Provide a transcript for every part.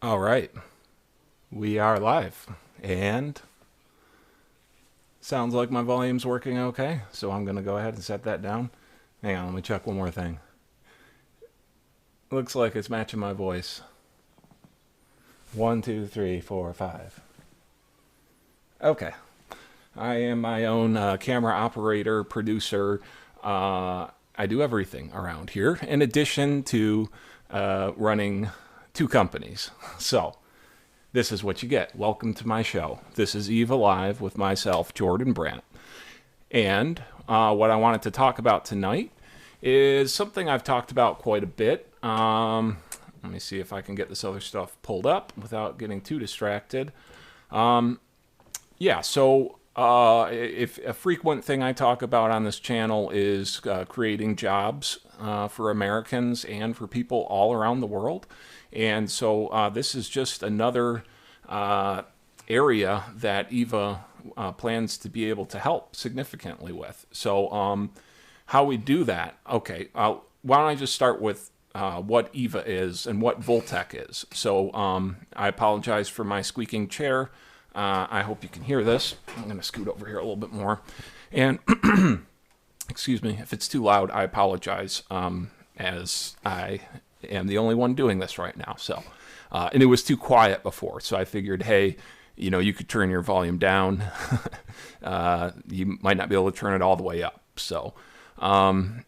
All right, we are live, and sounds like my volume's working okay, so I'm going to go ahead and set that down. Hang on, let me check one more thing. Looks like it's matching my voice. 1, 2, 3, 4, 5. Okay. I am my own camera operator, producer. I do everything around here, in addition to running two companies. So, this is what you get. Welcome to my show. This is Eva Live with myself, Jordan Brandt. And what I wanted to talk about tonight is something I've talked about quite a bit. Let me see if I can get this other stuff pulled up without getting too distracted. If a frequent thing I talk about on this channel is creating jobs for Americans and for people all around the world. And so this is just another area that Eva plans to be able to help significantly with. So how we do that? Okay, why don't I just start with what Eva is and what Voltec is. So I apologize for my squeaking chair. I hope you can hear this. I'm going to scoot over here a little bit more. And excuse me, if it's too loud, I apologize, as I am the only one doing this right now. So, and it was too quiet before, so I figured, hey, you could turn your volume down. You might not be able to turn it all the way up. So, EVA,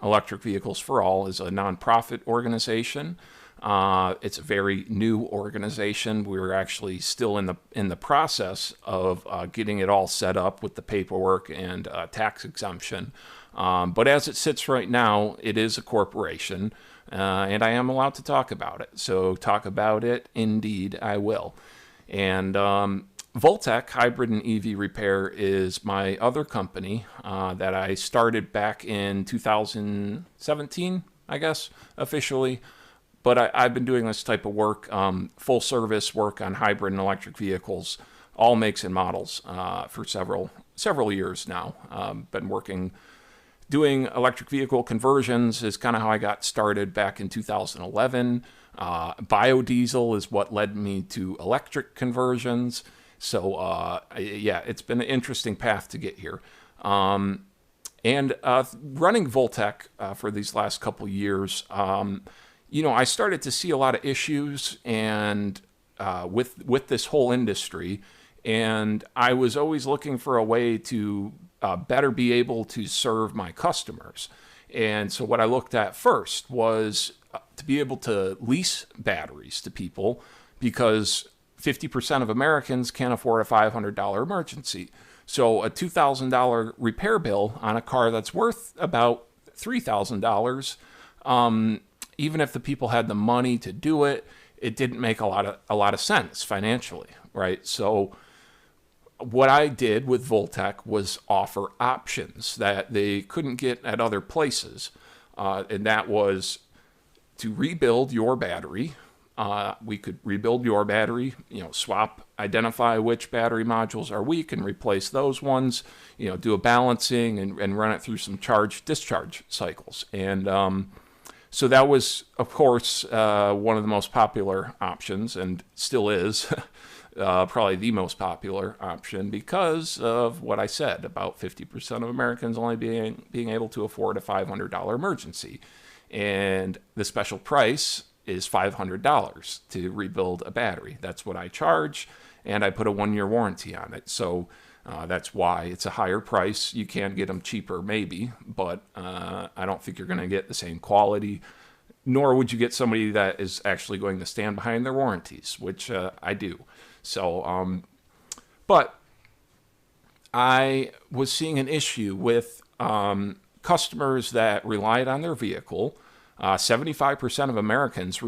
Electric Vehicles for All, is a nonprofit organization. It's a very new organization. We're actually still in the process of getting it all set up with the paperwork and tax exemption. But as it sits right now, it is a corporation, and I am allowed to talk about it. So talk about it, indeed, I will. And Voltec Hybrid and EV Repair is my other company that I started back in 2017, I guess, officially. But I've been doing this type of work, full service work on hybrid and electric vehicles, all makes and models, for several years now. Been working, doing electric vehicle conversions is kind of how I got started back in 2011. Biodiesel is what led me to electric conversions. So it's been an interesting path to get here. And running Voltec for these last couple years. I started to see a lot of issues and with this whole industry, and I was always looking for a way to better be able to serve my customers. And so what I looked at first was to be able to lease batteries to people, because 50% of Americans can't afford a $500 emergency. So a $2,000 repair bill on a car that's worth about $3,000, even if the people had the money to do it, it didn't make a lot of sense financially, right? So what I did with Voltec was offer options that they couldn't get at other places, and that was to rebuild your battery. We could rebuild your battery, identify which battery modules are weak and replace those ones, do a balancing and run it through some charge-discharge cycles. And so that was, of course, one of the most popular options, and still is probably the most popular option, because of what I said about 50% of Americans only being able to afford a $500 emergency. And the special price is $500 to rebuild a battery. That's what I charge, and I put a 1-year warranty on it. So that's why it's a higher price. You can get them cheaper, maybe, but I don't think you're going to get the same quality, nor would you get somebody that is actually going to stand behind their warranties, which I do. So, but I was seeing an issue with customers that relied on their vehicle. 75% of Americans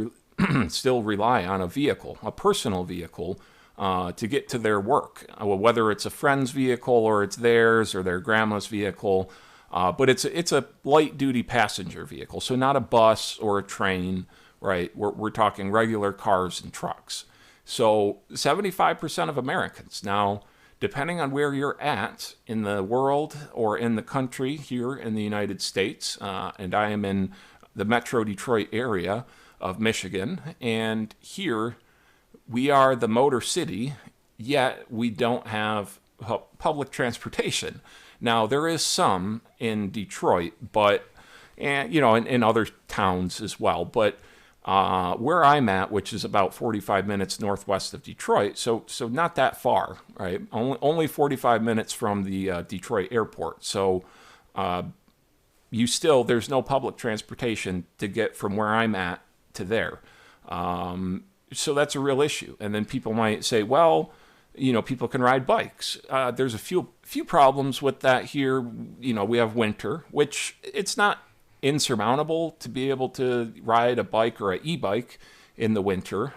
still rely on a vehicle, a personal vehicle, to get to their work, whether it's a friend's vehicle or it's theirs or their grandma's vehicle. But it's a light-duty passenger vehicle, so not a bus or a train, right? We're talking regular cars and trucks. So 75% of Americans. Now, depending on where you're at in the world or in the country here in the United States, and I am in the Metro Detroit area, of Michigan. And here we are the Motor City, yet we don't have public transportation. Now, there is some in Detroit, but, and in other towns as well. But where I'm at, which is about 45 minutes northwest of Detroit, so not that far, right? Only 45 minutes from the Detroit airport. So there's no public transportation to get from where I'm at to there. So that's a real issue. And then people might say, well, people can ride bikes. There's a few problems with that here. We have winter, which it's not insurmountable to be able to ride a bike or an e-bike in the winter.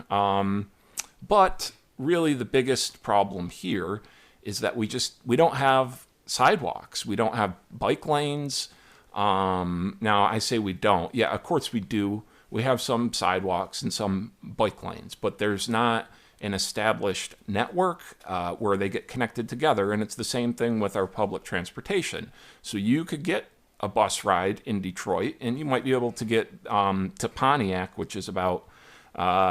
But really the biggest problem here is that we don't have sidewalks. We don't have bike lanes. Now I say we don't. Yeah, of course we do. We have some sidewalks and some bike lanes, but there's not an established network where they get connected together. And it's the same thing with our public transportation. So you could get a bus ride in Detroit, and you might be able to get to Pontiac, which is about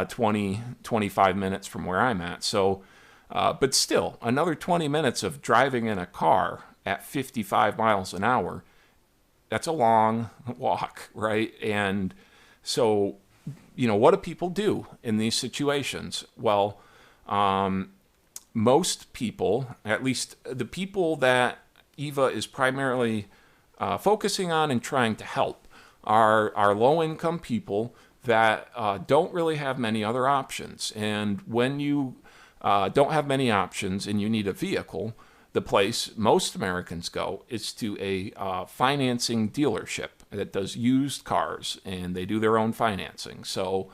25 minutes from where I'm at. So, but still, another 20 minutes of driving in a car at 55 miles an hour, that's a long walk, right? And so, what do people do in these situations? Well, most people, at least the people that EVA is primarily focusing on and trying to help, are low-income people that don't really have many other options. And when you don't have many options and you need a vehicle, the place most Americans go is to a financing dealership that does used cars, and they do their own financing. So,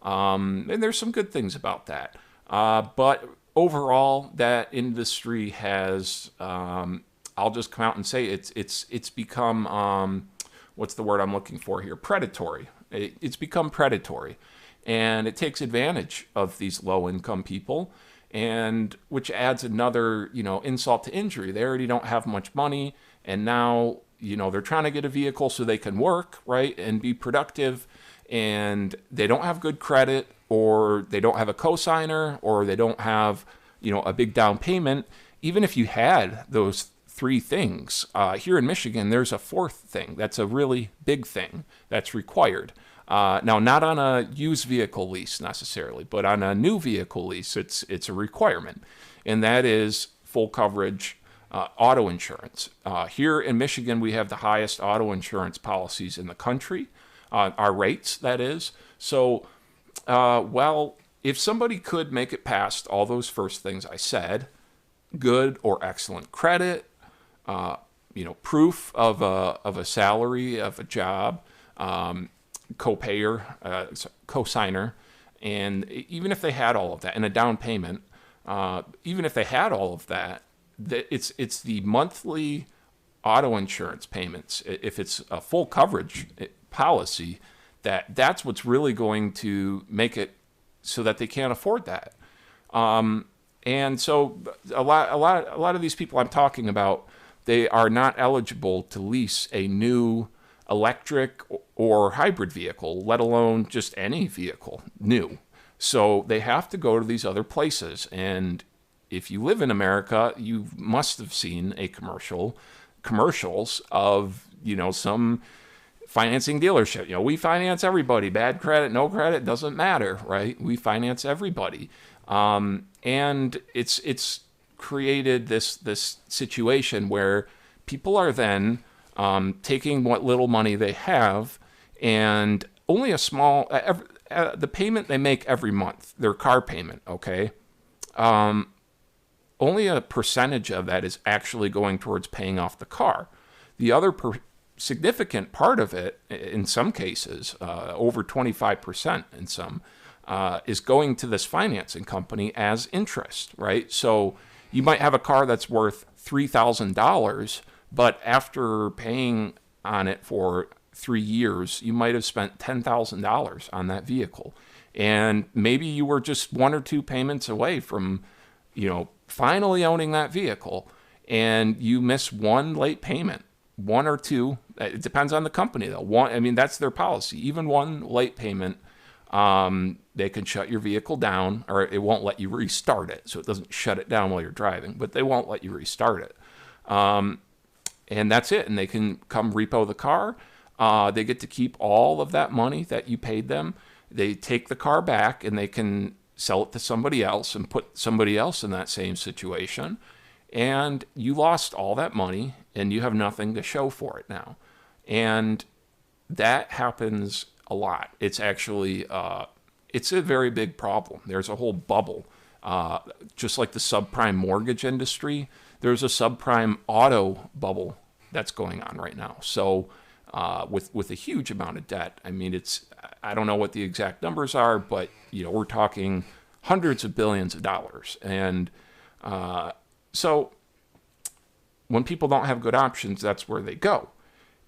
and there's some good things about that. But overall, that industry has, I'll just come out and say it's become, what's the word I'm looking for here? Predatory. It's become predatory, and it takes advantage of these low-income people, and which adds another, insult to injury. They already don't have much money, and now, they're trying to get a vehicle so they can work, right, and be productive, and they don't have good credit, or they don't have a cosigner, or they don't have, a big down payment. Even if you had those three things, here in Michigan, there's a fourth thing. That's a really big thing that's required. Now, not on a used vehicle lease necessarily, but on a new vehicle lease, it's a requirement, and that is full coverage auto insurance. Here in Michigan, we have the highest auto insurance policies in the country, our rates, that is. So, if somebody could make it past all those first things I said, good or excellent credit, proof of a salary, of a job, co-payer, co-signer, and even if they had all of that, and a down payment, even if they had all of that, it's the monthly auto insurance payments, if it's a full coverage policy, that's what's really going to make it so that they can't afford that. And so a lot of these people I'm talking about, they are not eligible to lease a new electric or hybrid vehicle, let alone just any vehicle new. So they have to go to these other places. And if you live in America, you must have seen commercials of, some financing dealership. We finance everybody. Bad credit, no credit, doesn't matter, right? We finance everybody. And it's created this situation where people are then taking what little money they have, and only a small the payment they make every month, their car payment, okay, only a percentage of that is actually going towards paying off the car. The other significant part of it, in some cases, over 25% in some, is going to this financing company as interest, right? So you might have a car that's worth $3,000, but after paying on it for 3 years, you might have spent $10,000 on that vehicle. And maybe you were just 1 or 2 payments away from, finally owning that vehicle, and you miss one late payment, 1 or 2. It depends on the company, though. That's their policy. Even one late payment They can shut your vehicle down, or it won't let you restart it. So it doesn't shut it down while you're driving, but they won't let you restart it. And that's it. And they can come repo the car. They get to keep all of that money that you paid them. They take the car back and they can sell it to somebody else and put somebody else in that same situation. And you lost all that money and you have nothing to show for it now. And that happens a lot. It's actually, it's a very big problem. There's a whole bubble. Just like the subprime mortgage industry, there's a subprime auto bubble that's going on right now. So with a huge amount of debt, I mean, I don't know what the exact numbers are, but we're talking hundreds of billions of dollars. And so when people don't have good options, that's where they go.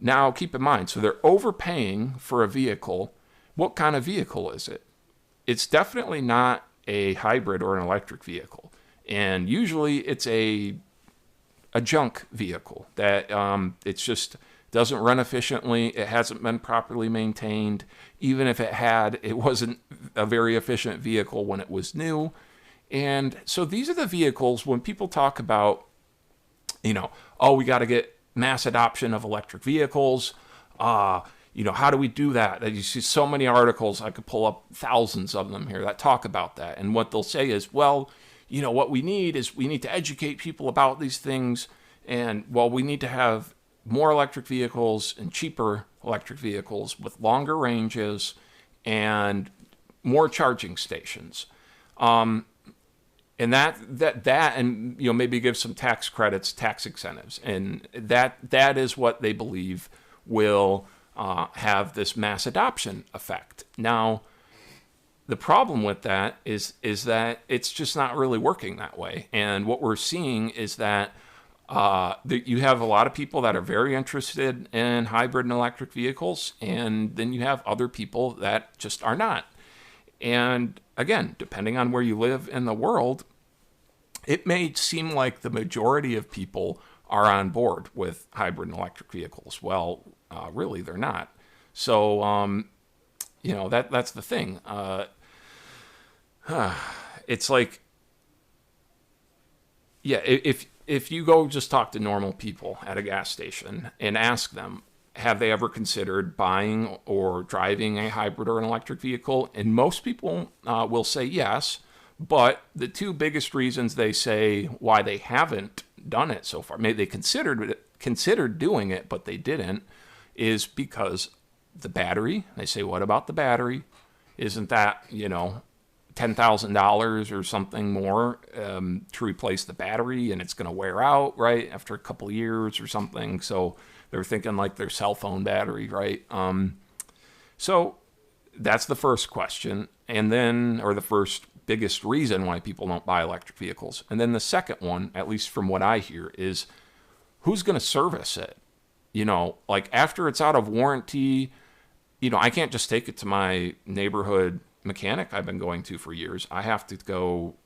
Now, keep in mind, so they're overpaying for a vehicle. What kind of vehicle is it? It's definitely not a hybrid or an electric vehicle. And usually it's a junk vehicle that it's just doesn't run efficiently. It hasn't been properly maintained. Even if it had, it wasn't a very efficient vehicle when it was new. And so these are the vehicles when people talk about, oh, we got to get mass adoption of electric vehicles. How do we do that? You see so many articles, I could pull up thousands of them here that talk about that. And what they'll say is, well, what we need to educate people about these things. And we need to have more electric vehicles and cheaper electric vehicles with longer ranges and more charging stations. And that and maybe give some tax credits, tax incentives, and that is what they believe will have this mass adoption effect. Now, the problem with that is that it's just not really working that way. And what we're seeing is that you have a lot of people that are very interested in hybrid and electric vehicles, and then you have other people that just are not. And again, depending on where you live in the world, it may seem like the majority of people are on board with hybrid and electric vehicles. Well, really, they're not. So, that's the thing. It's like, yeah, if you go just talk to normal people at a gas station and ask them, have they ever considered buying or driving a hybrid or an electric vehicle? And most people will say yes, but the two biggest reasons they say why they haven't done it so far, maybe they considered doing it, but they didn't, is because the battery. They say, what about the battery? Isn't that, $10,000 or something more to replace the battery, and it's going to wear out, right, after a couple of years or something? So they're thinking like their cell phone battery, right? So that's the first question, and then, or the first biggest reason why people don't buy electric vehicles. And then the second one, at least from what I hear, is who's going to service it? Like after it's out of warranty, I can't just take it to my neighborhood mechanic I've been going to for years. I have to go,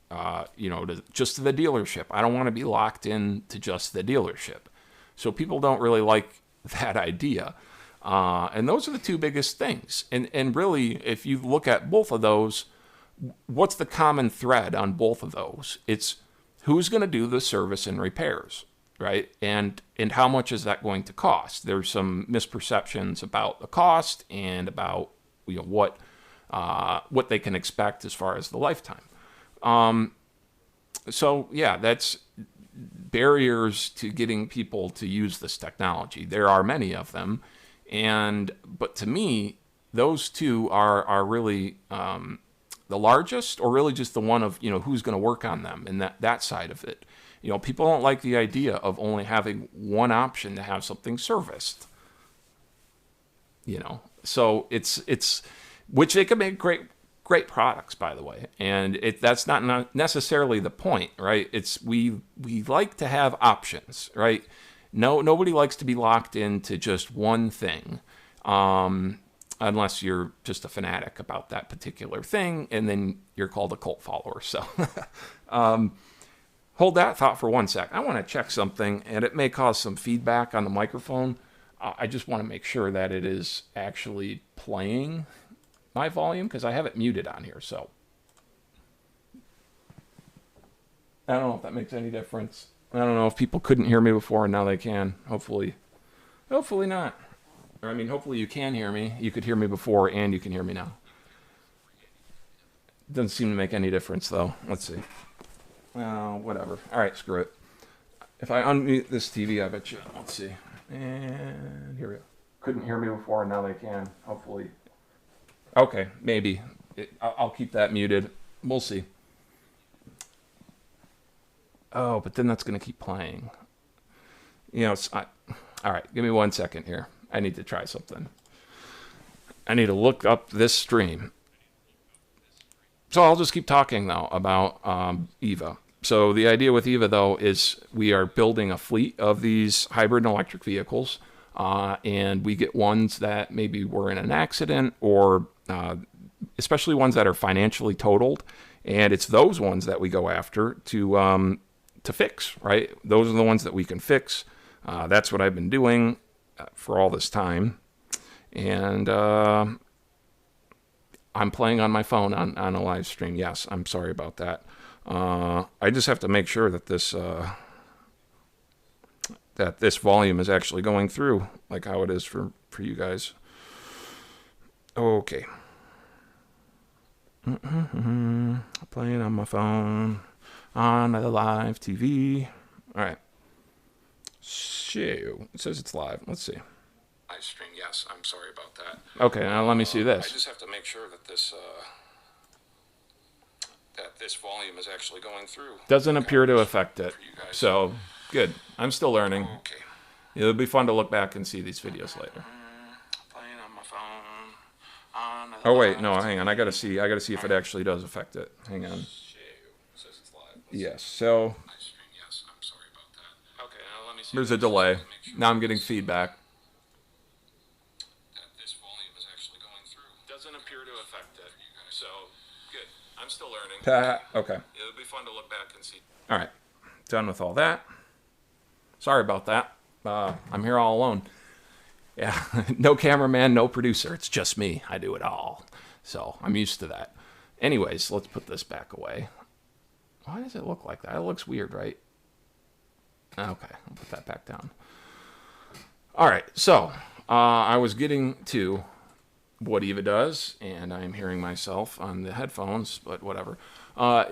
just to the dealership. I don't want to be locked in to just the dealership. So people don't really like that idea. And those are the two biggest things. And really, if you look at both of those, what's the common thread on both of those? It's who's going to do the service and repairs, right? And how much is that going to cost? There's some misperceptions about the cost and about what they can expect as far as the lifetime. So yeah, that's barriers to getting people to use this technology. There are many of them, but to me, those two are really the largest, or really just the one of who's going to work on them and that side of it. People don't like the idea of only having one option to have something serviced. So it's which they can make great products, by the way, and that's not necessarily the point, right? It's we like to have options, right? Nobody likes to be locked into just one thing, unless you're just a fanatic about that particular thing, and then you're called a cult follower. So hold that thought for 1 sec. I want to check something, and it may cause some feedback on the microphone. I just want to make sure that it is actually playing. my volume because I have it muted on here. So I don't know if that makes any difference. I don't know if people couldn't hear me before and now they can. Hopefully not. Or I mean, hopefully you can hear me. You could hear me before and you can hear me now. Doesn't seem to make any difference though. Let's see. Well, whatever. All right, screw it. If I unmute this TV, I bet you. Let's see. And here we go. Couldn't hear me before, and now they can. Hopefully. Okay, maybe. I'll keep that muted. We'll see. Oh, but then that's going to keep playing. You know, all right, give me 1 second here. I need to try something. I need to look up this stream. So I'll just keep talking, though, about EVA. So the idea with EVA, though, is we are building a fleet of these hybrid and electric vehicles, and we get ones that maybe were in an accident or especially ones that are financially totaled, and it's those ones that we go after to fix, right? Those are the ones that we can fix. That's what I've been doing for all this time, and I'm playing on my phone on a live stream. Yes, I'm sorry about that. I just have to make sure that this volume is actually going through, like how it is for you guys. Okay. Playing on my phone on the live TV. All right. So it says it's live. Let's see. Live stream. Yes, I'm sorry about that. Okay, now let me see this. I just have to make sure that this volume is actually going through. Doesn't appear to affect it. So good. I'm still learning. Okay. It'll be fun to look back and see these videos later. Playing on my phone. Oh wait, no, hang on. I gotta see if it actually does affect it. Hang on. Yes. So. Yes, I'm sorry about that. Okay, now let me see. There's a delay. Now I'm getting feedback. This volume is actually going through. Doesn't appear to affect it. So good. I'm still learning. Okay. It'll be fun to look back and see. All right. Done with all that. Sorry about that. I'm here all alone. Yeah. No cameraman, no producer. It's just me. I do it all. So I'm used to that. Anyways, let's put this back away. Why does it look like that? It looks weird, right? Okay. I'll put that back down. All right. So I was getting to what EVA does, and I'm hearing myself on the headphones, but whatever.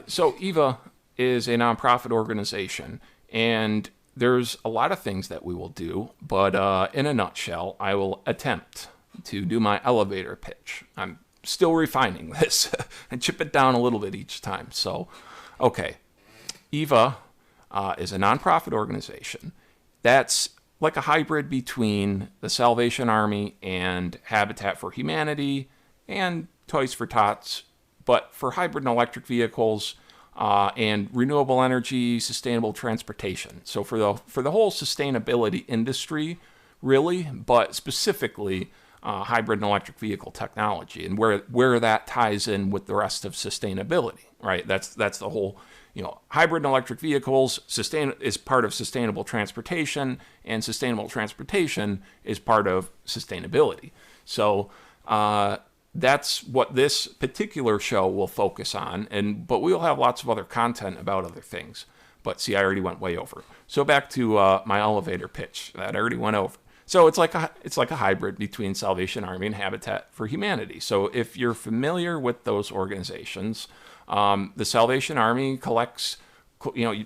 So EVA is a nonprofit organization, and there's a lot of things that we will do, but in a nutshell, I will attempt to do my elevator pitch. I'm still refining this and chip it down a little bit each time. So, okay, EVA is a nonprofit organization that's like a hybrid between the Salvation Army and Habitat for Humanity and Toys for Tots, but for hybrid and electric vehicles and renewable energy, sustainable transportation. So for the whole sustainability industry, really, but specifically hybrid and electric vehicle technology, and where that ties in with the rest of sustainability, right? That's the whole. Hybrid and electric vehicles is part of sustainable transportation, and sustainable transportation is part of sustainability. So that's what this particular show will focus on, but we'll have lots of other content about other things. But see, I already went way over. So back to my elevator pitch that I already went over. So it's like a hybrid between Salvation Army and Habitat for Humanity. So if you're familiar with those organizations, the Salvation Army collects,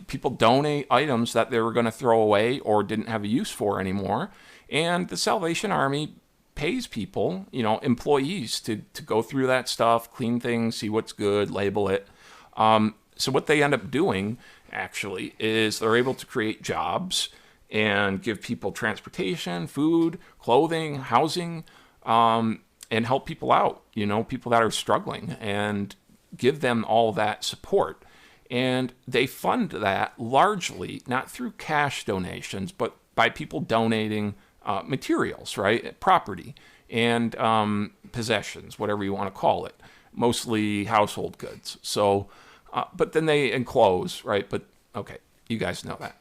people donate items that they were going to throw away or didn't have a use for anymore. And the Salvation Army pays people, employees to go through that stuff, clean things, see what's good, label it. So what they end up doing, actually, is they're able to create jobs and give people transportation, food, clothing, housing, and help people out, people that are struggling, and give them all that support. And they fund that largely not through cash donations, but by people donating materials, right? Property and possessions, whatever you want to call it, mostly household goods. So, but then they enclose, right? But okay, you guys know that.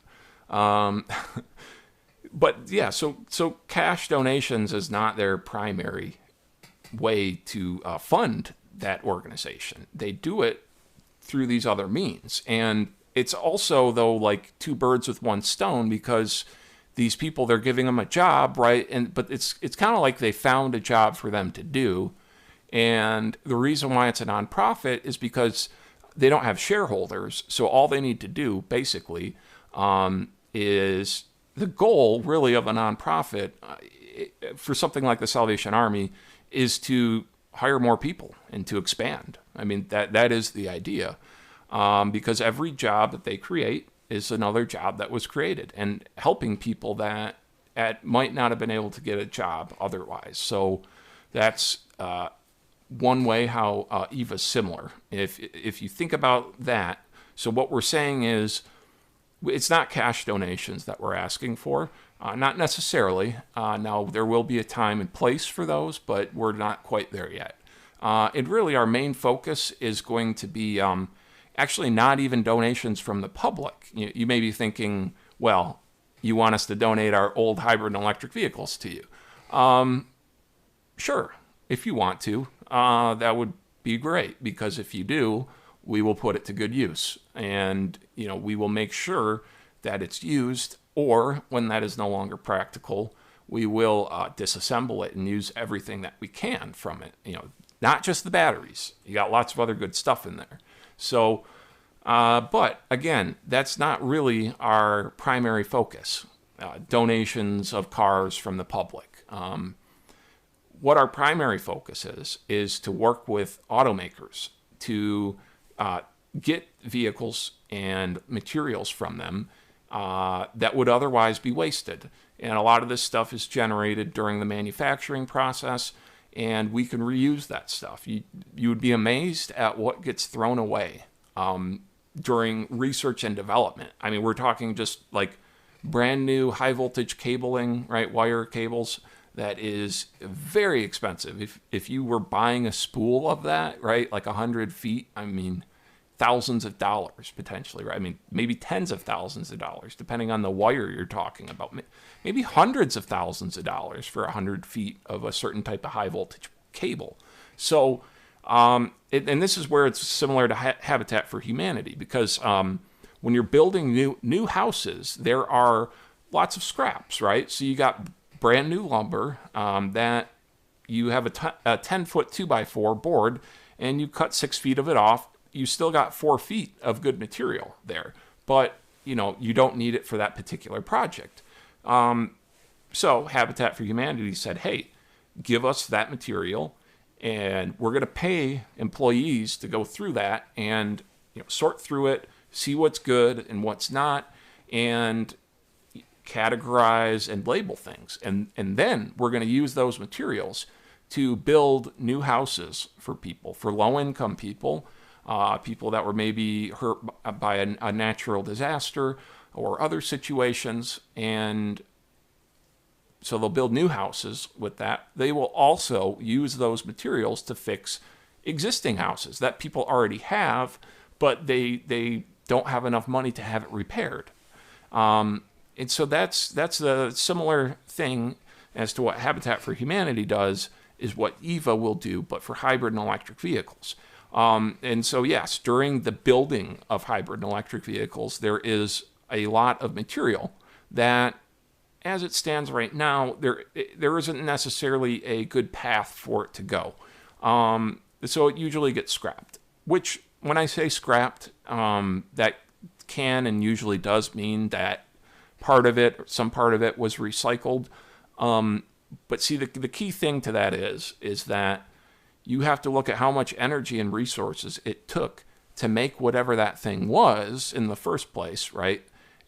But yeah, so cash donations is not their primary way to fund that organization. They do it through these other means. And it's also, though, like two birds with one stone, because these people, they're giving them a job, right? But it's kind of like they found a job for them to do. And the reason why it's a nonprofit is because they don't have shareholders. So all they need to do, basically, is the goal, really, of a nonprofit for something like the Salvation Army is to hire more people and to expand. I mean, that is the idea. Because every job that they create is another job that was created and helping people that might not have been able to get a job otherwise. So that's one way how EVA's similar. If you think about that, so what we're saying is it's not cash donations that we're asking for, not necessarily. Now, there will be a time and place for those, but we're not quite there yet. And really, our main focus is going to be actually not even donations from the public. You may be thinking, well, you want us to donate our old hybrid and electric vehicles to you. Sure, if you want to, that would be great, because if you do, we will put it to good use. And, we will make sure that it's used, or when that is no longer practical, we will disassemble it and use everything that we can from it. Not just the batteries. You got lots of other good stuff in there. So, but again, that's not really our primary focus, donations of cars from the public. What our primary focus is to work with automakers to get vehicles and materials from them that would otherwise be wasted. And a lot of this stuff is generated during the manufacturing process, and we can reuse that stuff. You would be amazed at what gets thrown away during research and development. I mean, we're talking just like brand new high voltage cabling, right? Wire cables that is very expensive. If you were buying a spool of that, right, like 100 feet, I mean, thousands of dollars potentially, right? I mean, maybe tens of thousands of dollars, depending on the wire you're talking about. Maybe hundreds of thousands of dollars for 100 feet of a certain type of high voltage cable. So, and this is where it's similar to Habitat for Humanity, because when you're building new houses, there are lots of scraps, right? So you got brand new lumber that you have a 10-foot 2x4 board, and you cut 6 feet of it off. You still got 4 feet of good material there, but you don't need it for that particular project. So Habitat for Humanity said, hey, give us that material, and we're going to pay employees to go through that and sort through it, see what's good and what's not, and categorize and label things. And then we're going to use those materials to build new houses for people, for low-income people, people that were maybe hurt by a natural disaster or other situations. And so they'll build new houses with that. They will also use those materials to fix existing houses that people already have, but they don't have enough money to have it repaired. And so that's a similar thing as to what Habitat for Humanity does, is what EVA will do, but for hybrid and electric vehicles. And so, yes, during the building of hybrid and electric vehicles, there is a lot of material that, as it stands right now, there isn't necessarily a good path for it to go. So it usually gets scrapped, which, when I say scrapped, that can and usually does mean that some part of it was recycled. But see, the key thing to that is that you have to look at how much energy and resources it took to make whatever that thing was in the first place, right?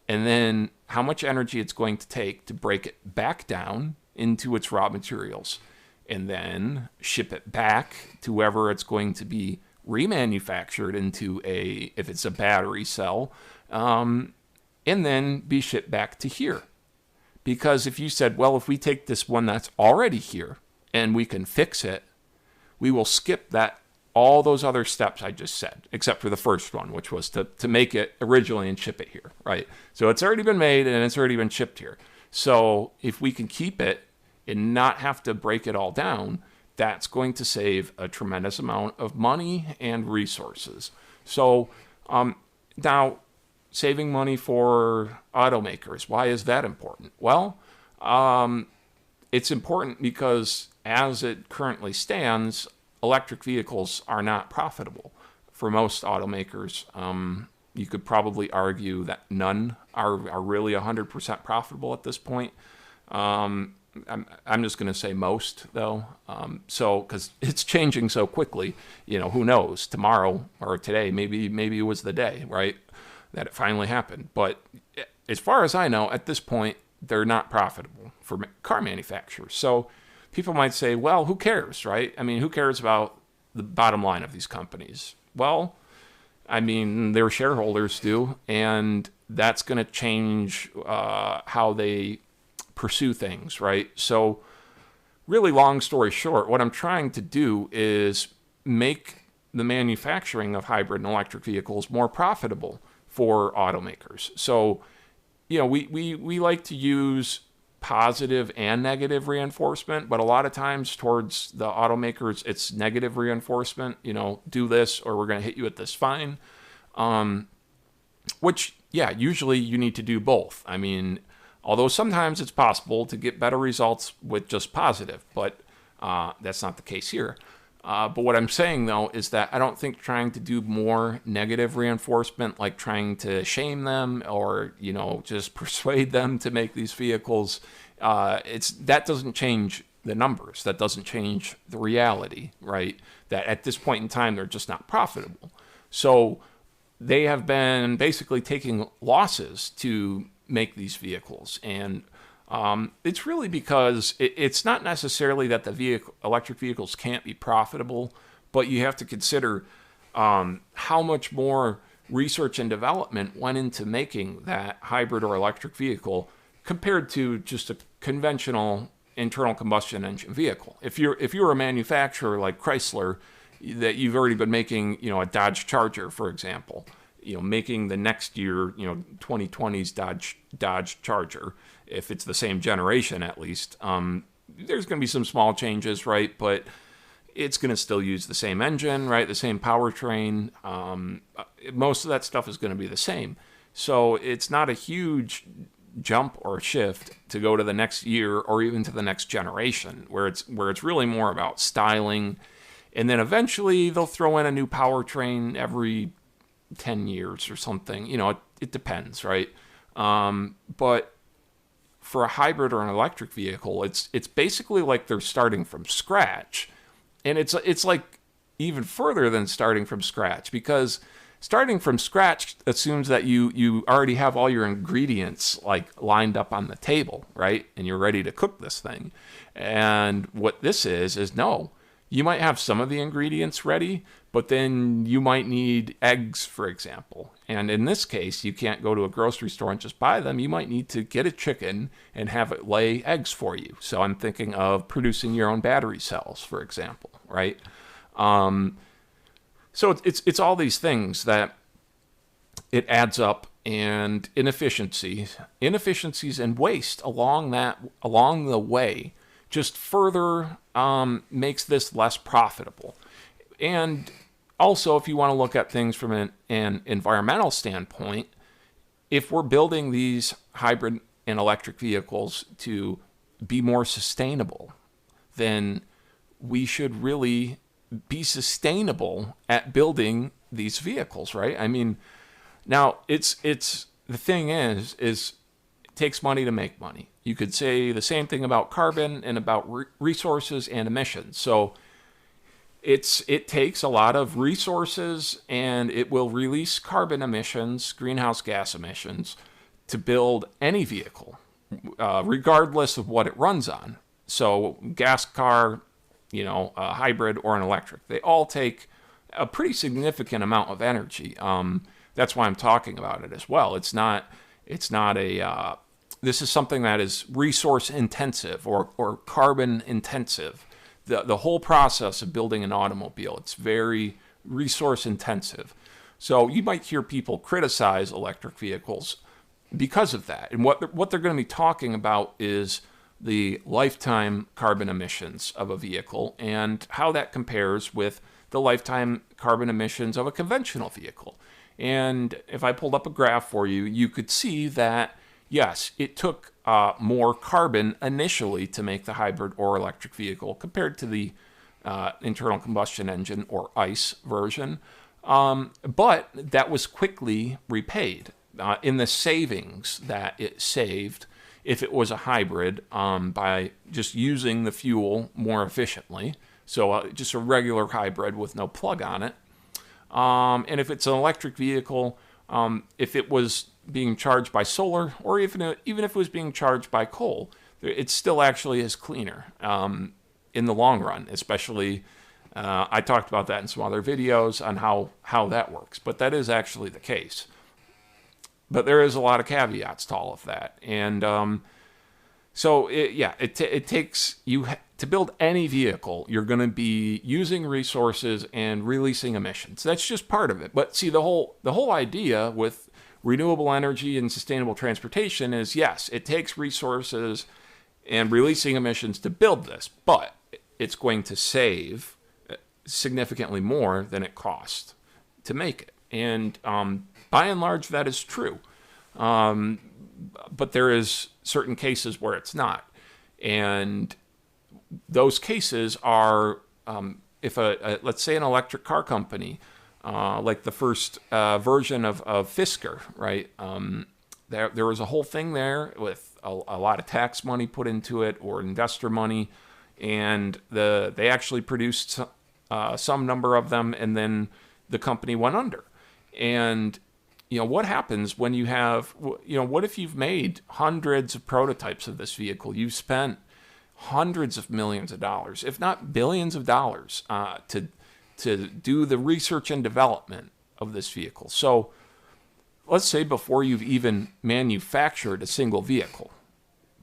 And then how much energy it's going to take to break it back down into its raw materials, and then ship it back to wherever it's going to be remanufactured into if it's a battery cell, and then be shipped back to here. Because if you said, well, if we take this one that's already here and we can fix it, we will skip all those other steps I just said, except for the first one, which was to make it originally and ship it here, right? So it's already been made and it's already been shipped here. So if we can keep it and not have to break it all down, that's going to save a tremendous amount of money and resources. So now, saving money for automakers, why is that important? Well, it's important because as it currently stands, electric vehicles are not profitable for most automakers. You could probably argue that none are really 100% profitable at this point. I'm just going to say most, though. So, because it's changing so quickly, who knows? Tomorrow or today, maybe it was the day, right, that it finally happened. But as far as I know, at this point, they're not profitable for car manufacturers. So people might say, well, who cares, right? I mean, who cares about the bottom line of these companies? Well, I mean, their shareholders do, and that's going to change how they pursue things, right? So really, long story short, what I'm trying to do is make the manufacturing of hybrid and electric vehicles more profitable for automakers. So, we like to use positive and negative reinforcement, but a lot of times towards the automakers, it's negative reinforcement, do this or we're going to hit you with this fine. Which, usually you need to do both. I mean, although sometimes it's possible to get better results with just positive, but that's not the case here. But what I'm saying, though, is that I don't think trying to do more negative reinforcement, like trying to shame them or, just persuade them to make these vehicles, that doesn't change the numbers. That doesn't change the reality, right? That at this point in time, they're just not profitable. So they have been basically taking losses to make these vehicles. And it's really because it's not necessarily that the electric vehicles can't be profitable, but you have to consider how much more research and development went into making that hybrid or electric vehicle compared to just a conventional internal combustion engine vehicle. If you're a manufacturer like Chrysler, that you've already been making, a Dodge Charger, for example, making the next year, 2020's Dodge Charger, if it's the same generation at least, there's going to be some small changes, right? But it's going to still use the same engine, right? The same powertrain. Most of that stuff is going to be the same. So it's not a huge jump or shift to go to the next year or even to the next generation, where it's really more about styling. And then eventually they'll throw in a new powertrain every 10 years or something. It depends, right? But for a hybrid or an electric vehicle, it's basically like they're starting from scratch. And it's like even further than starting from scratch, because starting from scratch assumes that you already have all your ingredients like lined up on the table, right? And you're ready to cook this thing. And what this is no. You might have some of the ingredients ready, but then you might need eggs, for example. And in this case, you can't go to a grocery store and just buy them. You might need to get a chicken and have it lay eggs for you. So I'm thinking of producing your own battery cells, for example, right? So it's all these things that it adds up, and inefficiencies and waste along the way just further makes this less profitable. And also, if you want to look at things from an environmental standpoint, if we're building these hybrid and electric vehicles to be more sustainable, then we should really be sustainable at building these vehicles, right? I mean, now it's the thing is it takes money to make money. You could say the same thing about carbon and about resources and emissions. So it takes a lot of resources, and it will release carbon emissions, greenhouse gas emissions, to build any vehicle, regardless of what it runs on. So gas car, a hybrid or an electric, they all take a pretty significant amount of energy. That's why I'm talking about it as well. It's not a this is something that is resource intensive or carbon intensive. The whole process of building an automobile, it's very resource intensive. So you might hear people criticize electric vehicles because of that. And what they're going to be talking about is the lifetime carbon emissions of a vehicle and how that compares with the lifetime carbon emissions of a conventional vehicle. And if I pulled up a graph for you, you could see that, yes, it took more carbon initially to make the hybrid or electric vehicle compared to the internal combustion engine or ICE version. But that was quickly repaid in the savings that it saved if it was a hybrid by just using the fuel more efficiently. So just a regular hybrid with no plug on it. And if it's an electric vehicle, if it was being charged by solar, or even if it was being charged by coal, it still actually is cleaner in the long run. Especially, I talked about that in some other videos on how that works. But that is actually the case. But there is a lot of caveats to all of that, and so it takes you to build any vehicle. You're going to be using resources and releasing emissions. That's just part of it. But see, the whole idea with renewable energy and sustainable transportation is, yes, it takes resources and releasing emissions to build this, but it's going to save significantly more than it cost to make it. And by and large, that is true. But there is certain cases where it's not. And those cases are if let's say an electric car company, like the first version of Fisker, right? There was a whole thing there with a lot of tax money put into it or investor money, and they actually produced some number of them, and then the company went under. And what happens when you have, what if you've made hundreds of prototypes of this vehicle? You've spent hundreds of millions of dollars, if not billions of dollars, to do the research and development of this vehicle. So let's say before you've even manufactured a single vehicle,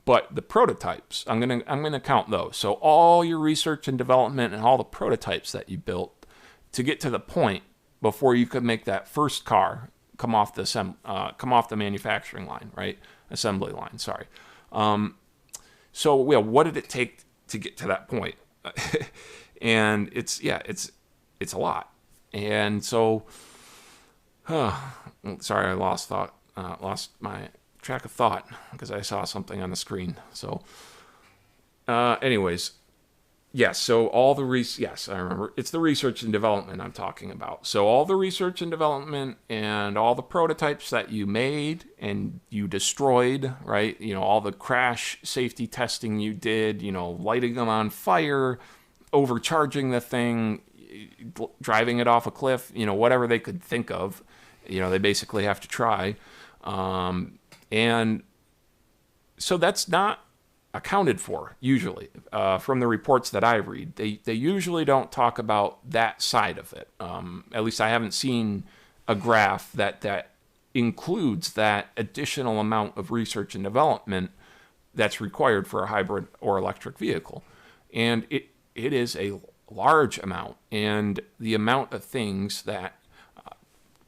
but the prototypes, I'm gonna count those. So all your research and development and all the prototypes that you built to get to the point before you could make that first car come off the manufacturing line, right? Assembly line, sorry. So what did it take to get to that point? And it's a lot. And so, sorry, I lost my track of thought because I saw something on the screen. So, anyways. Yes, so yes, I remember. It's the research and development I'm talking about. So all the research and development and all the prototypes that you made and you destroyed, right? All the crash safety testing you did, lighting them on fire, overcharging the thing, driving it off a cliff, whatever they could think of, they basically have to try. And so that's not accounted for usually from the reports that I read. They usually don't talk about that side of it. At least I haven't seen a graph that includes that additional amount of research and development that's required for a hybrid or electric vehicle. And it is a large amount, and the amount of things that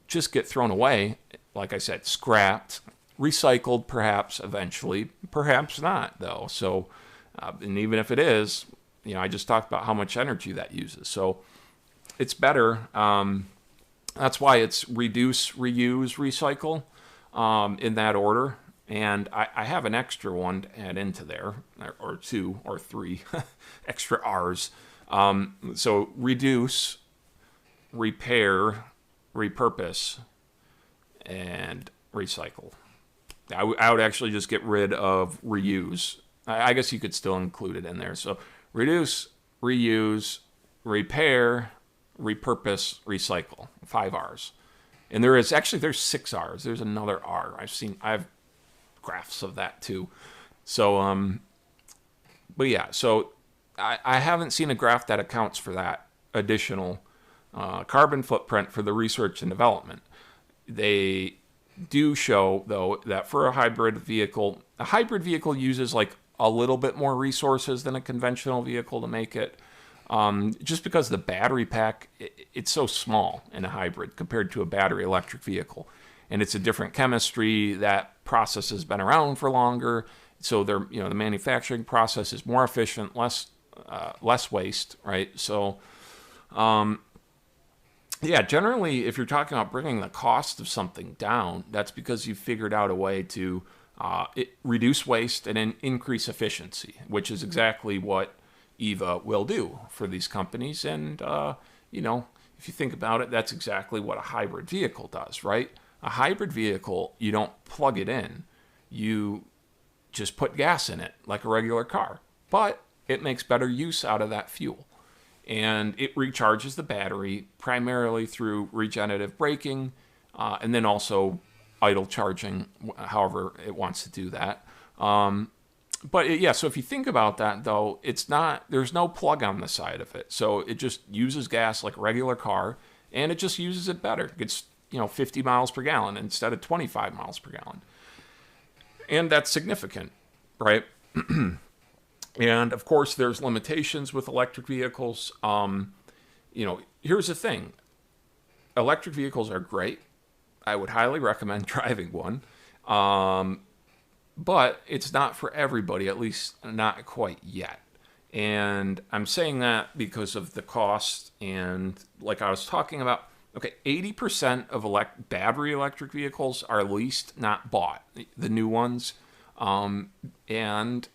just get thrown away, like I said, scrapped, recycled perhaps eventually, perhaps not though. So, and even if it is, I just talked about how much energy that uses. So it's better. That's why it's reduce, reuse, recycle in that order. And I have an extra one to add into there, or two or three extra R's. So reduce, repair, repurpose, and recycle. I would actually just get rid of reuse. I guess you could still include it in there. So reduce, reuse, repair, repurpose, recycle. 5 R's. And there's 6 R's. There's another R. I have graphs of that too. So, but yeah, so I haven't seen a graph that accounts for that additional carbon footprint for the research and development. They do show, though, that for a hybrid vehicle uses like a little bit more resources than a conventional vehicle to make it. Just because the battery pack, it's so small in a hybrid compared to a battery electric vehicle. And it's a different chemistry. That process has been around for longer. so they're, the manufacturing process is more efficient, less waste, right? So, yeah, generally, if you're talking about bringing the cost of something down, that's because you've figured out a way to reduce waste and increase efficiency, which is exactly what EVA will do for these companies. And, if you think about it, that's exactly what a hybrid vehicle does, right? A hybrid vehicle, you don't plug it in. You just put gas in it like a regular car, but it makes better use out of that fuel. And it recharges the battery primarily through regenerative braking, and then also idle charging, however it wants to do that. So if you think about that, though, there's no plug on the side of it. So it just uses gas like a regular car, and it just uses it better. It gets, 50 miles per gallon instead of 25 miles per gallon. And that's significant, right? And of course, there's limitations with electric vehicles. Here's the thing. Electric vehicles are great. I would highly recommend driving one. But it's not for everybody, at least not quite yet. And I'm saying that because of the cost and like I was talking about, 80% of battery electric vehicles are leased, not bought, the new ones. And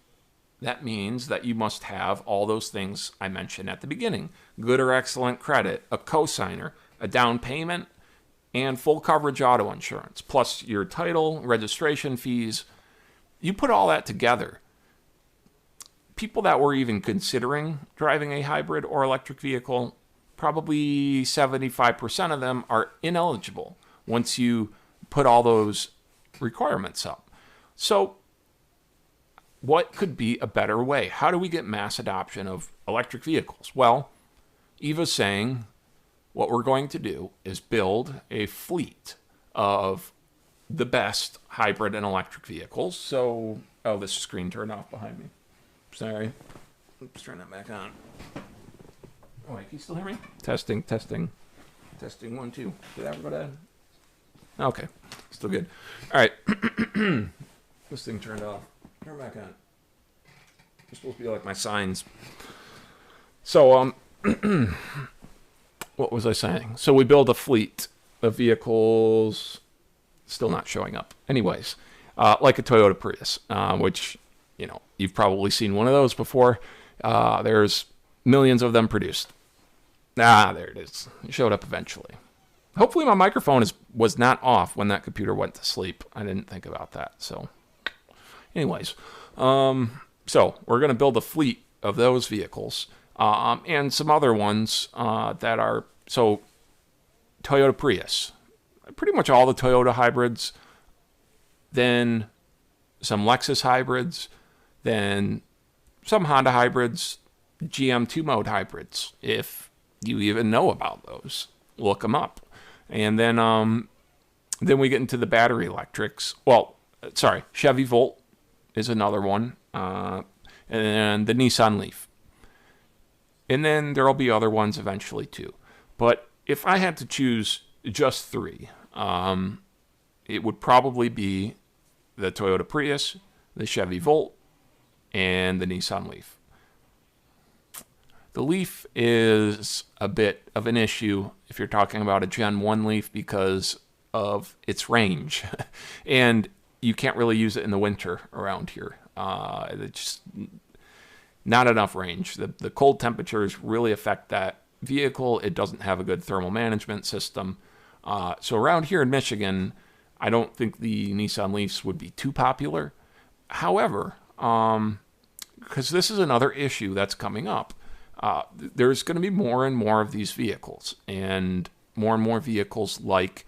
that means that you must have all those things I mentioned at the beginning. Good or excellent credit, a cosigner, a down payment, and full coverage auto insurance, plus your title, registration fees. You put all that together. People that were even considering driving a hybrid or electric vehicle, probably 75% of them are ineligible once you put all those requirements up. So what could be a better way? How do we get mass adoption of electric vehicles? Well, EVA's saying what we're going to do is build a fleet of the best hybrid and electric vehicles. So, this screen turned off behind me. Sorry. Let's turn that back on. Oh, wait, can you still hear me? Testing. 1, 2. Did that go down? Okay, still good. All right. This thing turned off. Turn it back on. It's supposed to be like my signs. So, what was I saying? So we build a fleet of vehicles. Still not showing up. Anyways, like a Toyota Prius, which, you've probably seen one of those before. There's millions of them produced. There it is. It showed up eventually. Hopefully my microphone was not off when that computer went to sleep. I didn't think about that. So anyways, so we're going to build a fleet of those vehicles and some other ones that are, so Toyota Prius, pretty much all the Toyota hybrids, then some Lexus hybrids, then some Honda hybrids, GM 2-mode hybrids, if you even know about those. Look them up. And then we get into the battery electrics. Chevy Volt is another one, and the Nissan Leaf. And then there'll be other ones eventually too. But if I had to choose just 3, it would probably be the Toyota Prius, the Chevy Volt, and the Nissan Leaf. The Leaf is a bit of an issue if you're talking about a Gen 1 Leaf because of its range. And you can't really use it in the winter around here. It's just not enough range. The cold temperatures really affect that vehicle. It doesn't have a good thermal management system. So around here in Michigan, I don't think the Nissan Leafs would be too popular. However, because this is another issue that's coming up, there's going to be more and more of these vehicles, and more vehicles like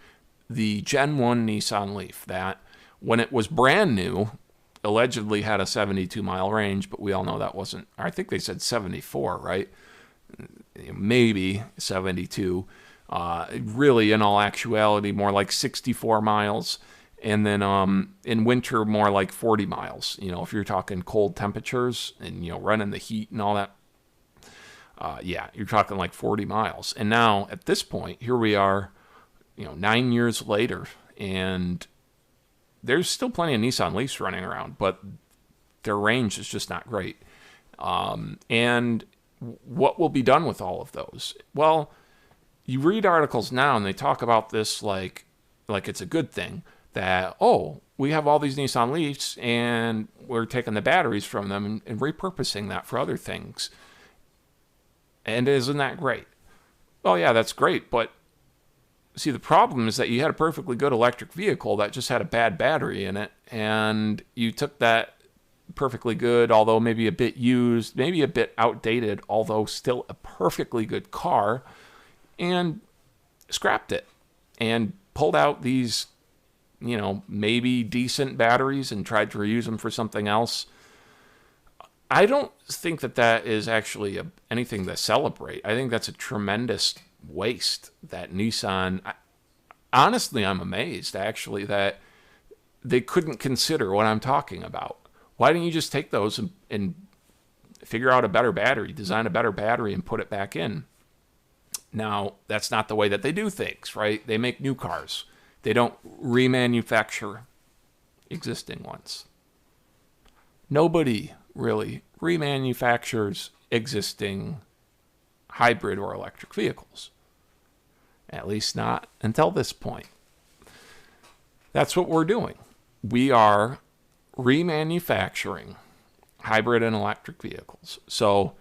the Gen 1 Nissan Leaf that, when it was brand new, allegedly had a 72-mile range, but we all know that wasn't. I think they said 74, right? Maybe 72. Really, in all actuality, more like 64 miles. And then in winter, more like 40 miles. If you're talking cold temperatures and, running the heat and all that. You're talking like 40 miles. And now, at this point, here we are, 9 years later, and there's still plenty of Nissan Leafs running around, but Their range is just not great. And what will be done with all of those? Well, you read articles now and they talk about this like it's a good thing, that, oh, we have all these Nissan Leafs and we're taking the batteries from them and repurposing that for other things. And isn't that great? Well, yeah, that's great. But see, the problem is that you had a perfectly good electric vehicle that just had a bad battery in it. And you took that perfectly good, although maybe a bit used, maybe a bit outdated, although still a perfectly good car, and scrapped it and pulled out these, maybe decent batteries and tried to reuse them for something else. I don't think that is actually anything to celebrate. I think that's a tremendous waste that Nissan, honestly, I'm amazed actually that they couldn't consider what I'm talking about. Why didn't you just take those and figure out a better battery, design a better battery and put it back in? Now, that's not the way that they do things, right? They make new cars. They don't remanufacture existing ones. Nobody really remanufactures existing hybrid or electric vehicles. At least not until this point. That's what we're doing. We are remanufacturing hybrid and electric vehicles. So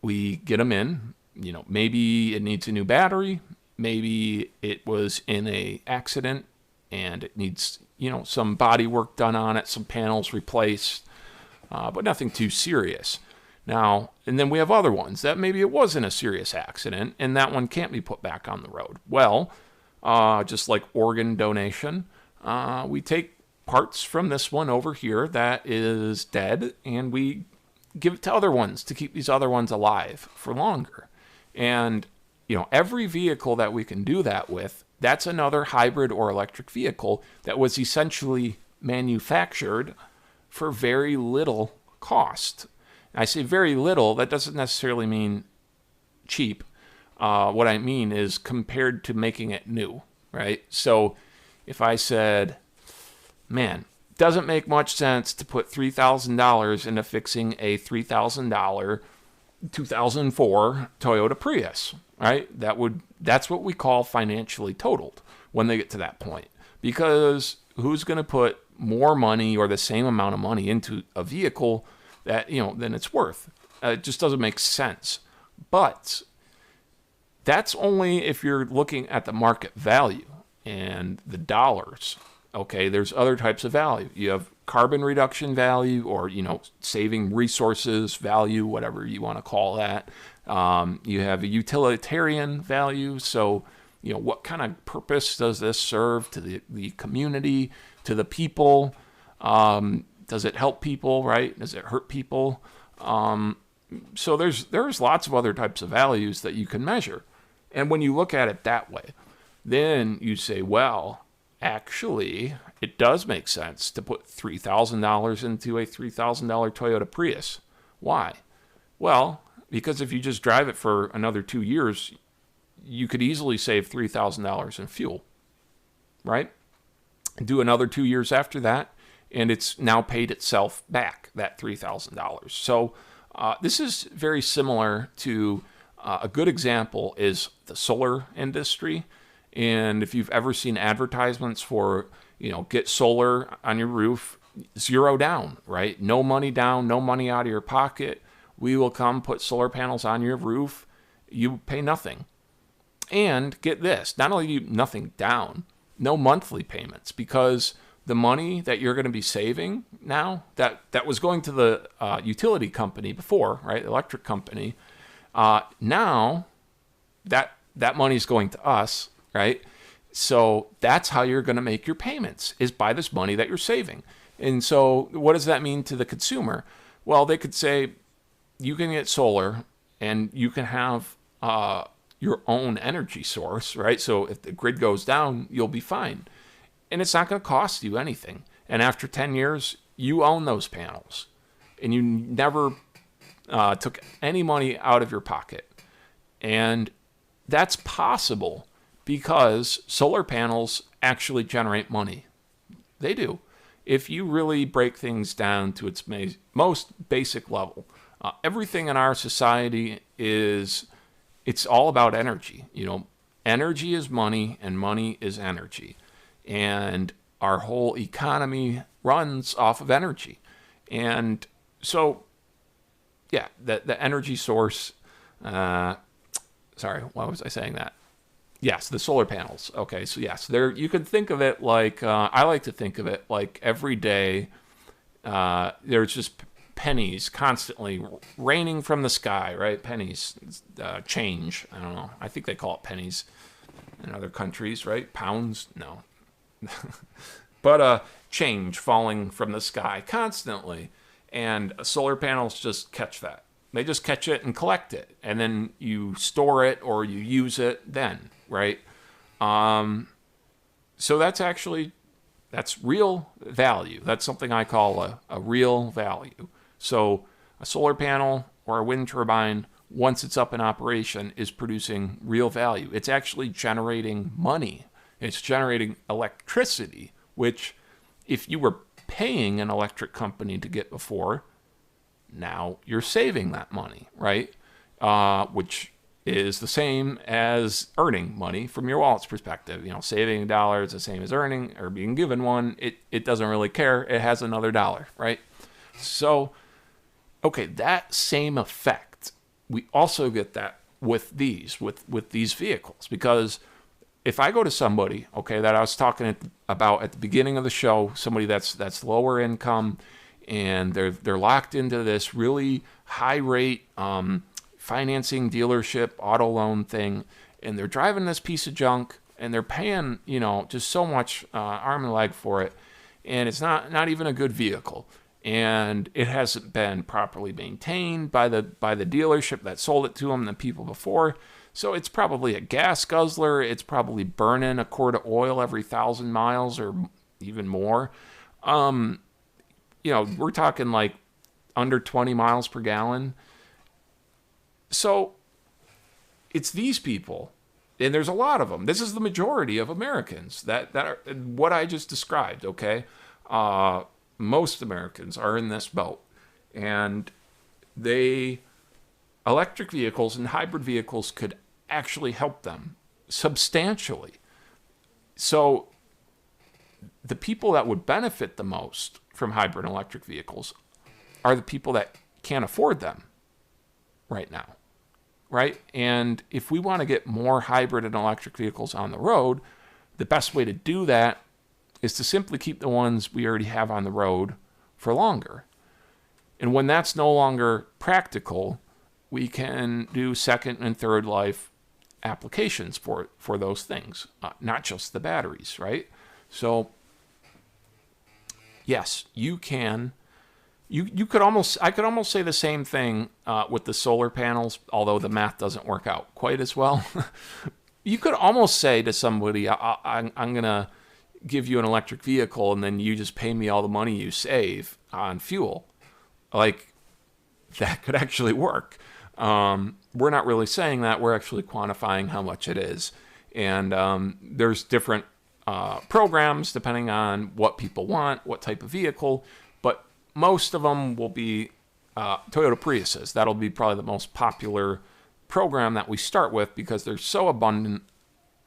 we get them in, maybe it needs a new battery, maybe it was in a accident and it needs, some body work done on it, some panels replaced, but nothing too serious. Now, and then we have other ones that maybe it wasn't a serious accident and that one can't be put back on the road. Well, just like organ donation, we take parts from this one over here that is dead and we give it to other ones to keep these other ones alive for longer. And, every vehicle that we can do that with, that's another hybrid or electric vehicle that was essentially manufactured for very little cost. I say very little, that doesn't necessarily mean cheap. What I mean is compared to making it new, right? So if I said, man, doesn't make much sense to put $3,000 into fixing a $3,000 2004 Toyota Prius, right? That's what we call financially totaled when they get to that point. Because who's going to put more money or the same amount of money into a vehicle that, than it's worth? It just doesn't make sense. But that's only if you're looking at the market value and the dollars. Okay, there's other types of value. You have carbon reduction value or, saving resources value, whatever you want to call that. You have a utilitarian value. So, what kind of purpose does this serve to the community, to the people? Does it help people, right? Does it hurt people? So there's lots of other types of values that you can measure. And when you look at it that way, then you say, well, actually, it does make sense to put $3,000 into a $3,000 Toyota Prius. Why? Well, because if you just drive it for another 2 years, you could easily save $3,000 in fuel, right? Do another 2 years after that, and it's now paid itself back, that $3,000. So this is very similar to a good example is the solar industry. And if you've ever seen advertisements for, get solar on your roof, zero down, right? No money down, no money out of your pocket. We will come put solar panels on your roof. You pay nothing. And get this, not only do you nothing down, no monthly payments, because the money that you're going to be saving now, that was going to the utility company before, right, electric company, now that money is going to us, right? So that's how you're going to make your payments, is by this money that you're saving. And so what does that mean to the consumer? Well, they could say, you can get solar and you can have your own energy source, right? So if the grid goes down, you'll be fine. And it's not going to cost you anything. And after 10 years, you own those panels. And you never took any money out of your pocket. And that's possible because solar panels actually generate money. They do. if you really break things down to its most basic level, everything in our society it's all about energy. Energy is money and money is energy. And our whole economy runs off of energy. And so, yeah, the energy source, sorry, why was I saying that? Yes, the solar panels. Okay, so yes, you can think of it like, I like to think of it like every day there's just pennies constantly raining from the sky, right? Pennies, change. I don't know. I think they call it pennies in other countries, right? Pounds? No. But change falling from the sky constantly. And solar panels just catch that. They just catch it and collect it. And then you store it or you use it then, right? So that's real value. That's something I call a real value. So a solar panel or a wind turbine, once it's up in operation, is producing real value. It's actually generating money. It's generating electricity, which if you were paying an electric company to get before, now you're saving that money, right? Which is the same as earning money from your wallet's perspective. Saving a dollar is the same as earning or being given one. It doesn't really care. It has another dollar, right? So, okay, that same effect, we also get that with these vehicles, because if I go to somebody, okay, that I was talking about at the beginning of the show, somebody that's lower income, and they're locked into this really high rate financing dealership auto loan thing, and they're driving this piece of junk, and they're paying just so much arm and leg for it, and it's not even a good vehicle, and it hasn't been properly maintained by the dealership that sold it to them, the people before. So it's probably a gas guzzler. It's probably burning a quart of oil every 1,000 miles or even more. We're talking like under 20 miles per gallon. So it's these people, and there's a lot of them. This is the majority of Americans that are what I just described, okay? Most Americans are in this boat. And electric vehicles and hybrid vehicles could actually help them substantially. So the people that would benefit the most from hybrid and electric vehicles are the people that can't afford them right now, right? And if we want to get more hybrid and electric vehicles on the road, the best way to do that is to simply keep the ones we already have on the road for longer. And when that's no longer practical, we can do second and third life applications for those things, not just the batteries, right? So, yes, you can. I could almost say the same thing with the solar panels, although the math doesn't work out quite as well. You could almost say to somebody, I'm going to give you an electric vehicle, and then you just pay me all the money you save on fuel. Like, that could actually work. We're not really saying that. We're actually quantifying how much it is. And there's different programs depending on what people want, what type of vehicle. But most of them will be Toyota Priuses. That'll be probably the most popular program that we start with because they're so abundant.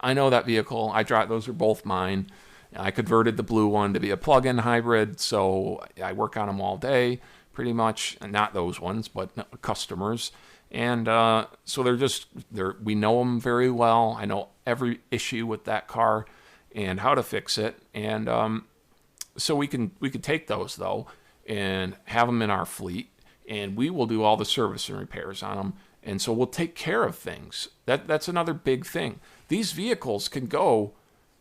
I know that vehicle. I drive. Those are both mine. I converted the blue one to be a plug-in hybrid, so I work on them all day, pretty much. And not those ones, but customers. And so we know them very well. I know every issue with that car and how to fix it. And so we could take those, though, and have them in our fleet, and we will do all the service and repairs on them. And so we'll take care of things. That's another big thing. These vehicles can go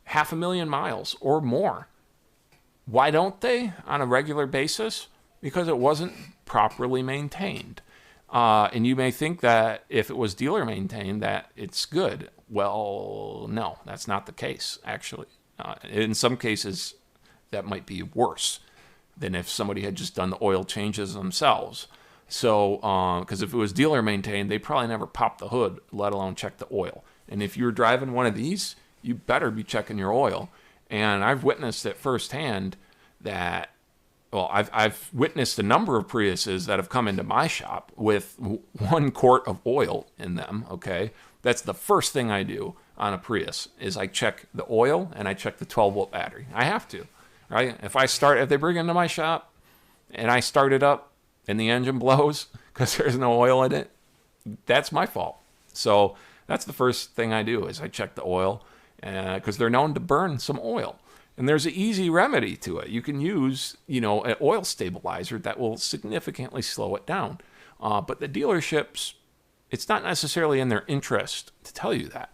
500,000 miles or more. Why don't they on a regular basis? Because it wasn't properly maintained. And you may think that if it was dealer maintained that it's good. Well, no, that's not the case, actually. In some cases, that might be worse than if somebody had just done the oil changes themselves. So, because if it was dealer maintained, they probably never popped the hood, let alone check the oil. And if you're driving one of these, you better be checking your oil. And I've witnessed it firsthand that, well, I've witnessed a number of Priuses that have come into my shop with 1 quart of oil in them, okay? That's the first thing I do on a Prius is I check the oil and I check the 12-volt battery. I have to, right? If they bring it into my shop and I start it up and the engine blows because there's no oil in it, that's my fault. So that's the first thing I do is I check the oil because they're known to burn some oil. And there's an easy remedy to it. You can use, an oil stabilizer that will significantly slow it down. But the dealerships, it's not necessarily in their interest to tell you that.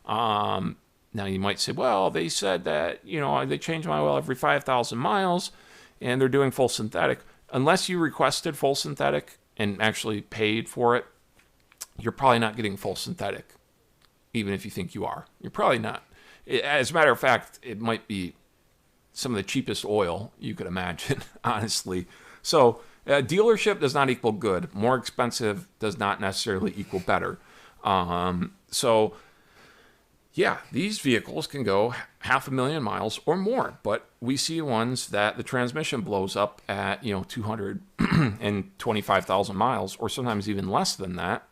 Now you might say, well, they said that, they change my oil every 5,000 miles and they're doing full synthetic. Unless you requested full synthetic and actually paid for it, you're probably not getting full synthetic, even if you think you are. You're probably not. As a matter of fact, it might be some of the cheapest oil you could imagine, honestly. So dealership does not equal good. More expensive does not necessarily equal better. So yeah, these vehicles can go 500,000 miles or more, but we see ones that the transmission blows up at 225,000 miles, or sometimes even less than that.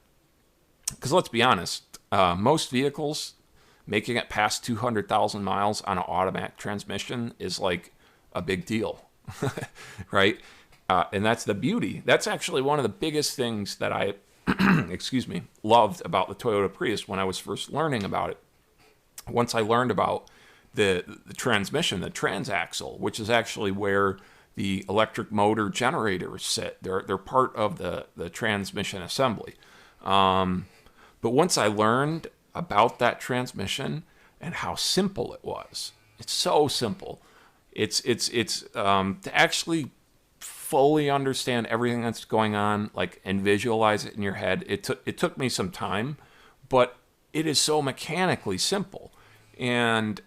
Because let's be honest, most vehicles making it past 200,000 miles on an automatic transmission is like a big deal, right? And that's the beauty. That's actually one of the biggest things that I, loved about the Toyota Prius when I was first learning about it. Once I learned about the transmission, the transaxle, which is actually where the electric motor generators sit. They're part of the transmission assembly. But once I learned about that transmission and how simple it was, it's so simple. It's to actually fully understand everything that's going on, and visualize it in your head. It took me some time, but it is so mechanically simple and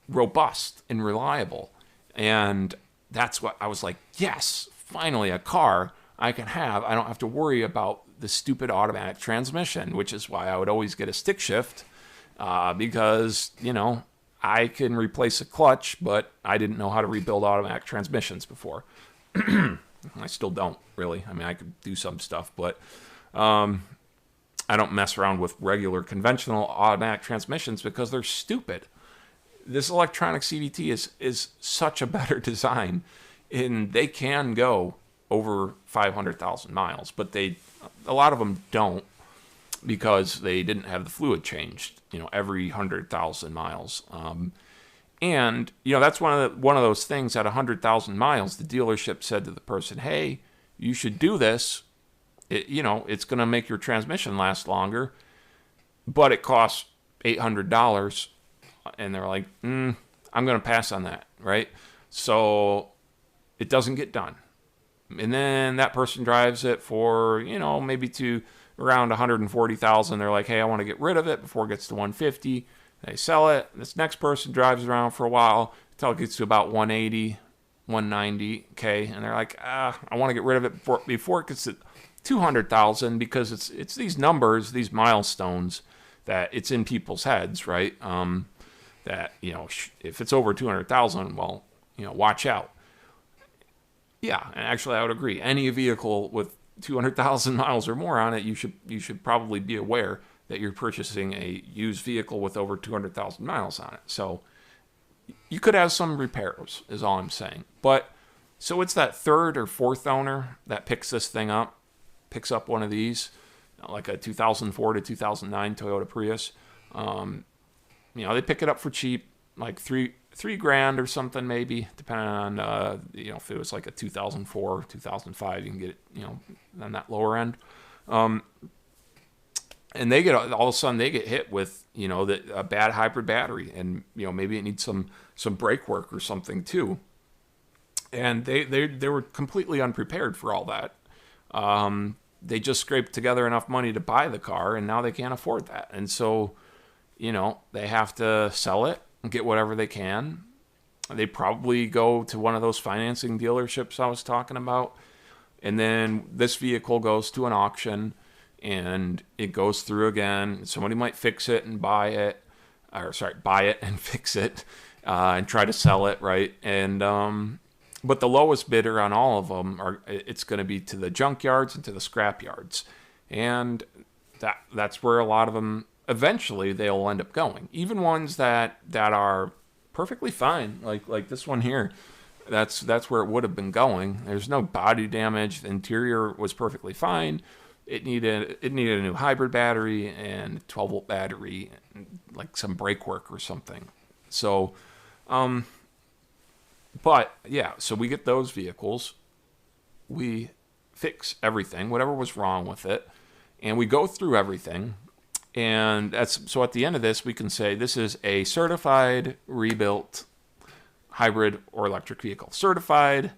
robust and reliable. And that's what I was like, yes, finally a car I can have. I don't have to worry about the stupid automatic transmission, which is why I would always get a stick shift because, I can replace a clutch, but I didn't know how to rebuild automatic transmissions before. I still don't, really. I mean, I could do some stuff, but I don't mess around with regular conventional automatic transmissions because they're stupid. This electronic CVT is such a better design, and they can go over 500,000 miles, but a lot of them don't because they didn't have the fluid changed, every 100,000 miles. And that's one of those things at 100,000 miles, the dealership said to the person, "Hey, you should do this. It's going to make your transmission last longer, but it costs $800." And they're like, I'm going to pass on that, right? So it doesn't get done. And then that person drives it for, maybe to around 140,000. They're like, hey, I want to get rid of it before it gets to 150. They sell it. This next person drives around for a while until it gets to about 180, 190, okay? And they're like, I want to get rid of it before it gets to 200,000 because it's these numbers, these milestones that it's in people's heads, right? That, if it's over 200,000, well, watch out. Yeah, and actually I would agree. Any vehicle with 200,000 miles or more on it, you should probably be aware that you're purchasing a used vehicle with over 200,000 miles on it. So you could have some repairs, is all I'm saying. But so it's that third or fourth owner that picks up one of these, like a 2004 to 2009 Toyota Prius. They pick it up for cheap, like $3,000 or something, maybe, depending on, if it was like a 2004, 2005, you can get it, on that lower end. And they get, all of a sudden they get hit with, a bad hybrid battery, and, maybe it needs some brake work or something too. And they were completely unprepared for all that. They just scraped together enough money to buy the car, and now they can't afford that. And so, they have to sell it and get whatever they can. They probably go to one of those financing dealerships I was talking about. And then this vehicle goes to an auction and it goes through again. Somebody might fix it and buy it and fix it and try to sell it, right? And But the lowest bidder on all of them it's going to be to the junkyards and to the scrap yards, and that's where a lot of them eventually they'll end up going. Even ones that are perfectly fine, like this one here, that's where it would have been going. There's no body damage. The interior was perfectly fine. It needed a new hybrid battery and a 12-volt battery, and like some brake work or something. So, but yeah, so we get those vehicles, we fix everything, whatever was wrong with it, and we go through everything. And that's so at the end of this, we can say this is a certified, rebuilt hybrid or electric vehicle. Certified,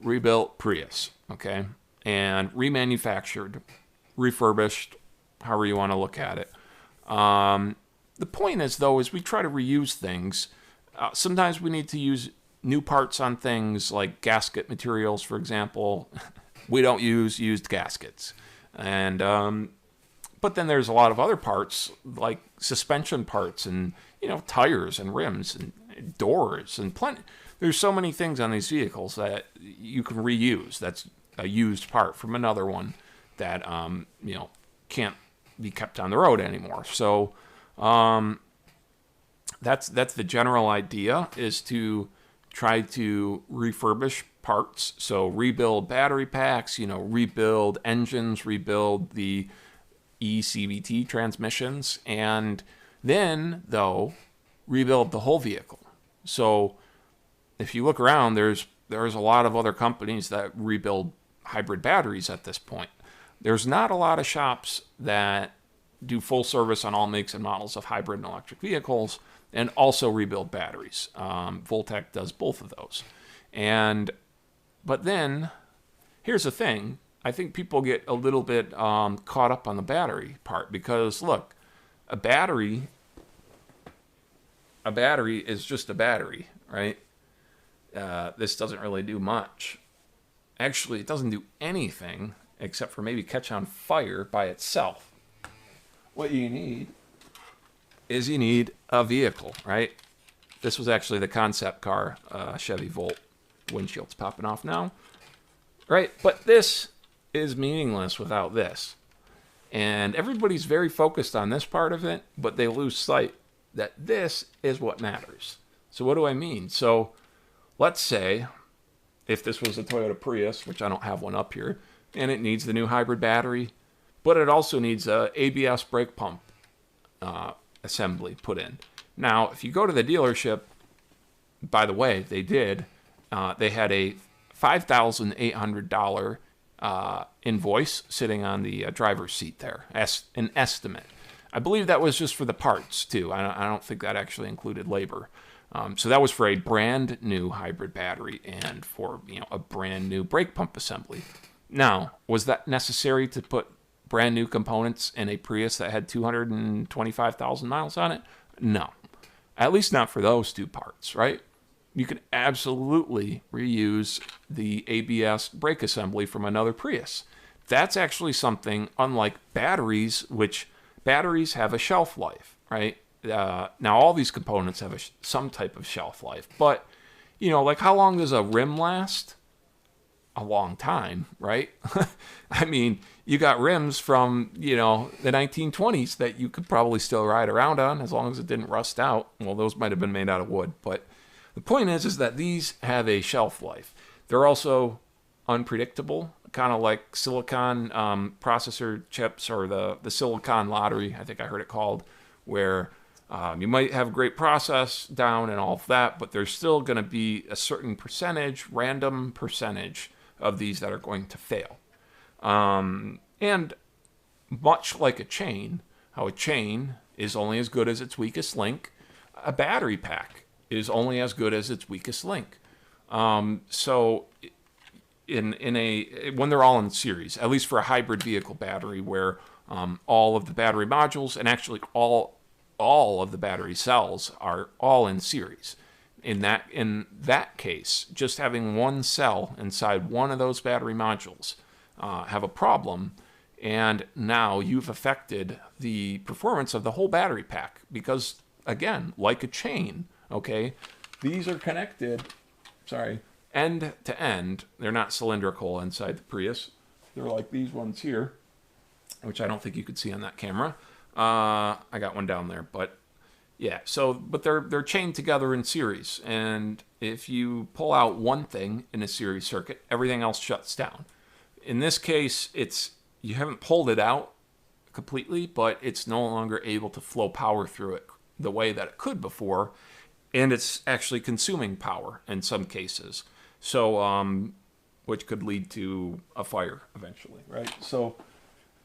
rebuilt Prius, okay? And remanufactured, refurbished, however you want to look at it. The point is, though, is we try to reuse things. Sometimes we need to use new parts on things like gasket materials, for example. We don't use used gaskets. And but then there's a lot of other parts like suspension parts and, you know, tires and rims and doors and plenty. There's so many things on these vehicles that you can reuse. That's a used part from another one that, you know, can't be kept on the road anymore. So that's the general idea, is to try to refurbish parts. So rebuild battery packs, you know, rebuild engines, rebuild the eCVT transmissions, and then, though, rebuild the whole vehicle. So if you look around, there's a lot of other companies that rebuild hybrid batteries at this point. There's not a lot of shops that do full service on all makes and models of hybrid and electric vehicles and also rebuild batteries. Voltec does both of those. But then, here's the thing. I think people get a little bit caught up on the battery part because, look, a battery is just a battery, right? This doesn't really do much. Actually, it doesn't do anything except for maybe catch on fire by itself. What you need is a vehicle, right? This was actually the concept car, Chevy Volt. Windshield's popping off now, right? But this is meaningless without this. And everybody's very focused on this part of it, but they lose sight that this is what matters. So what do I mean? So let's say if this was a Toyota Prius, which I don't have one up here, and it needs the new hybrid battery, but it also needs a ABS brake pump assembly put in. Now, if you go to the dealership, by the way, they had a $5,800 invoice sitting on the driver's seat there, as an estimate. I believe that was just for the parts, too. I don't think that actually included labor. So that was for a brand new hybrid battery and for, you know, a brand new brake pump assembly. Now, was that necessary to put brand new components in a Prius that had 225,000 miles on it? No. At least not for those two parts, right? You can absolutely reuse the ABS brake assembly from another Prius. That's actually something unlike batteries, which batteries have a shelf life, right? Now, all these components have some type of shelf life. But, you know, like how long does a rim last? A long time, right? I mean, you got rims from, you know, the 1920s that you could probably still ride around on as long as it didn't rust out. Well, those might have been made out of wood, but the point is that these have a shelf life. They're also unpredictable, kind of like silicon processor chips, or the silicon lottery, I think I heard it called, where you might have a great process down and all of that, but there's still going to be a certain percentage, random percentage of these that are going to fail. And much like a chain, how a chain is only as good as its weakest link, a battery pack is only as good as its weakest link. So when they're all in series, at least for a hybrid vehicle battery, where all of the battery modules and actually all of the battery cells are all in series. In that case, just having one cell inside one of those battery modules have a problem, and now you've affected the performance of the whole battery pack because, again, like a chain, okay, these are connected. Sorry, end to end. They're not cylindrical inside the Prius. They're like these ones here, which I don't think you could see on that camera. I got one down there, but yeah. So, but they're chained together in series, and if you pull out one thing in a series circuit, everything else shuts down. In this case, you haven't pulled it out completely, but it's no longer able to flow power through it the way that it could before, and it's actually consuming power in some cases. So, which could lead to a fire eventually, right? So,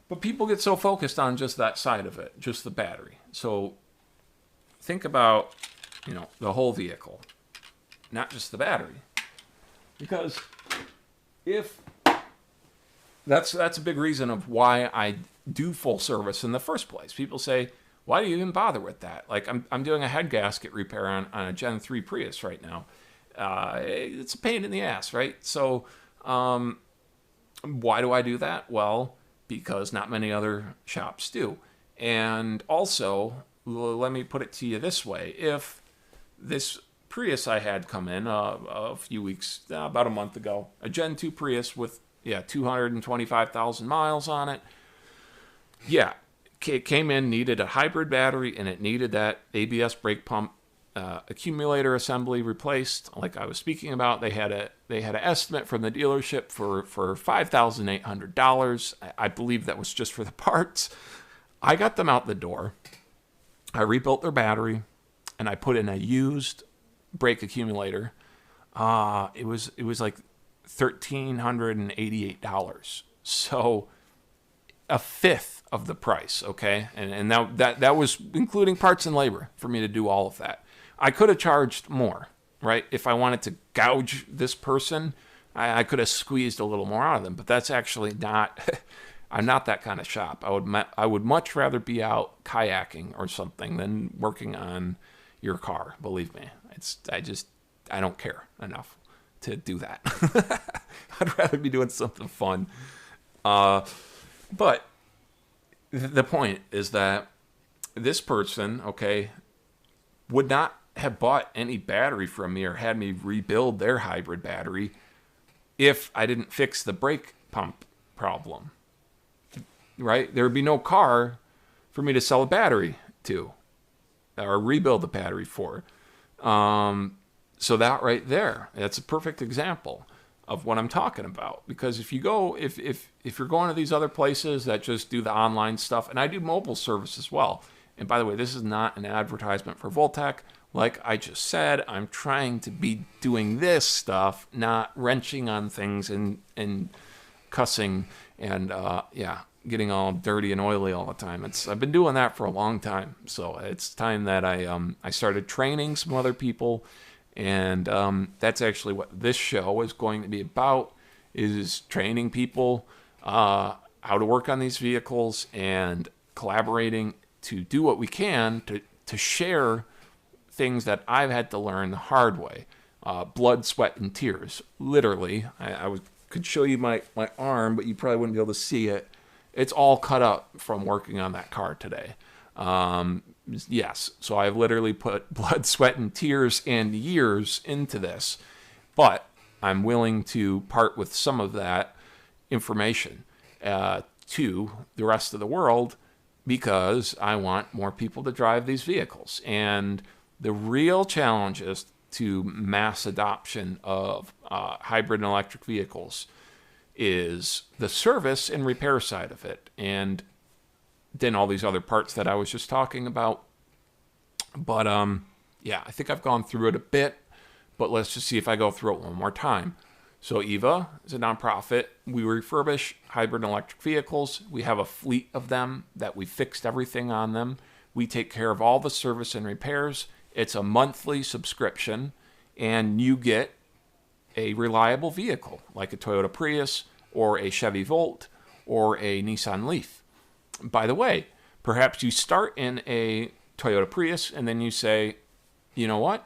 but people get so focused on just that side of it, just the battery. So think about, the whole vehicle, not just the battery. Because if that's a big reason of why I do full service in the first place. People say, why do you even bother with that? Like I'm doing a head gasket repair on a Gen 3 Prius right now. It's a pain in the ass, right? So why do I do that? Well, because not many other shops do. And also, let me put it to you this way. If this Prius I had come in a few weeks, about a month ago, a Gen 2 Prius with 225,000 miles on it. Yeah, it came in, needed a hybrid battery, and it needed that ABS brake pump accumulator assembly replaced. Like I was speaking about, they had an estimate from the dealership for $5,800. I believe that was just for the parts. I got them out the door. I rebuilt their battery, and I put in a used brake accumulator. It was like $1,388. So a fifth of the price, okay? And that was including parts and labor for me to do all of that. I could have charged more, right? If I wanted to gouge this person, I could have squeezed a little more out of them, but that's actually not, I'm not that kind of shop. I would much rather be out kayaking or something than working on your car, believe me. I don't care enough to do that. I'd rather be doing something fun. But the point is that this person, okay, would not have bought any battery from me or had me rebuild their hybrid battery if I didn't fix the brake pump problem, right? There would be no car for me to sell a battery to or rebuild the battery for. So that right there, that's a perfect example of what I'm talking about. Because if you go, if you're going to these other places that just do the online stuff, and I do mobile service as well. And by the way, this is not an advertisement for Voltec. Like I just said, I'm trying to be doing this stuff, not wrenching on things and cussing and getting all dirty and oily all the time. I've been doing that for a long time. So it's time that I started training some other people. And that's actually what this show is going to be about, is training people how to work on these vehicles and collaborating to do what we can to share things that I've had to learn the hard way. Blood, sweat, and tears. Literally, I could show you my arm, but you probably wouldn't be able to see it. It's all cut up from working on that car today. Yes, so I've literally put blood, sweat, and tears and years into this, but I'm willing to part with some of that information to the rest of the world because I want more people to drive these vehicles. And the real challenges to mass adoption of hybrid and electric vehicles is the service and repair side of it. And then all these other parts that I was just talking about. But I think I've gone through it a bit, but let's just see if I go through it one more time. So EVA is a nonprofit. We refurbish hybrid and electric vehicles. We have a fleet of them that we fixed everything on them. We take care of all the service and repairs. It's a monthly subscription, and you get a reliable vehicle like a Toyota Prius or a Chevy Volt or a Nissan Leaf. By the way, perhaps you start in a Toyota Prius and then you say, you know what?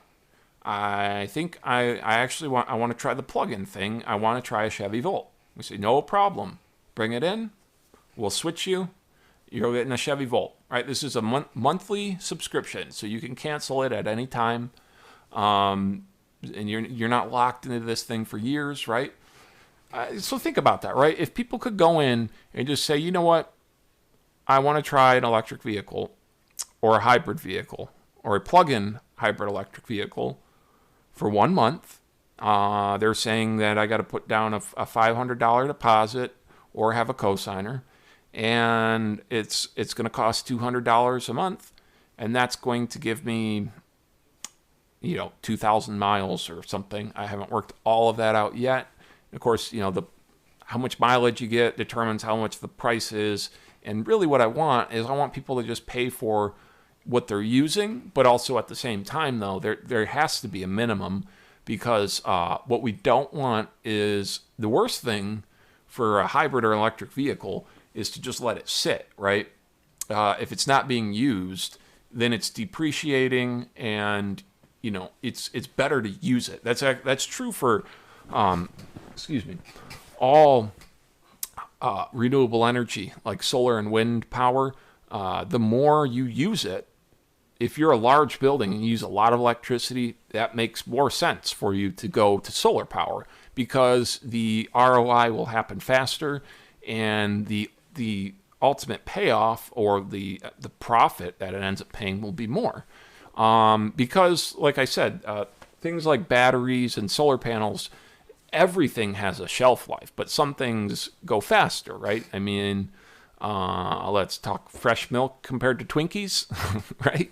I think I want to try the plug-in thing. I want to try a Chevy Volt. We say, no problem. Bring it in. We'll switch you. You're getting a Chevy Volt, right? This is a monthly subscription, so you can cancel it at any time. and you're not locked into this thing for years, right? So think about that, right? If people could go in and just say, you know what, I want to try an electric vehicle or a hybrid vehicle or a plug-in hybrid electric vehicle for 1 month. They're saying that I got to put down a $500 deposit or have a cosigner, and it's going to cost $200 a month, and that's going to give me 2,000 miles or something. I haven't worked all of that out yet. Of course, how much mileage you get determines how much the price is. And really what I want people to just pay for what they're using, but also at the same time, though, there has to be a minimum, because what we don't want is, the worst thing for a hybrid or electric vehicle is to just let it sit, right? If it's not being used, then it's depreciating, and it's better to use it. That's true for all renewable energy, like solar and wind power. The more you use it, if you're a large building and you use a lot of electricity, that makes more sense for you to go to solar power, because the ROI will happen faster, and the ultimate payoff, or the profit that it ends up paying, will be more. Because, like I said, things like batteries and solar panels, everything has a shelf life, but some things go faster, right? I mean, let's talk fresh milk compared to Twinkies, right?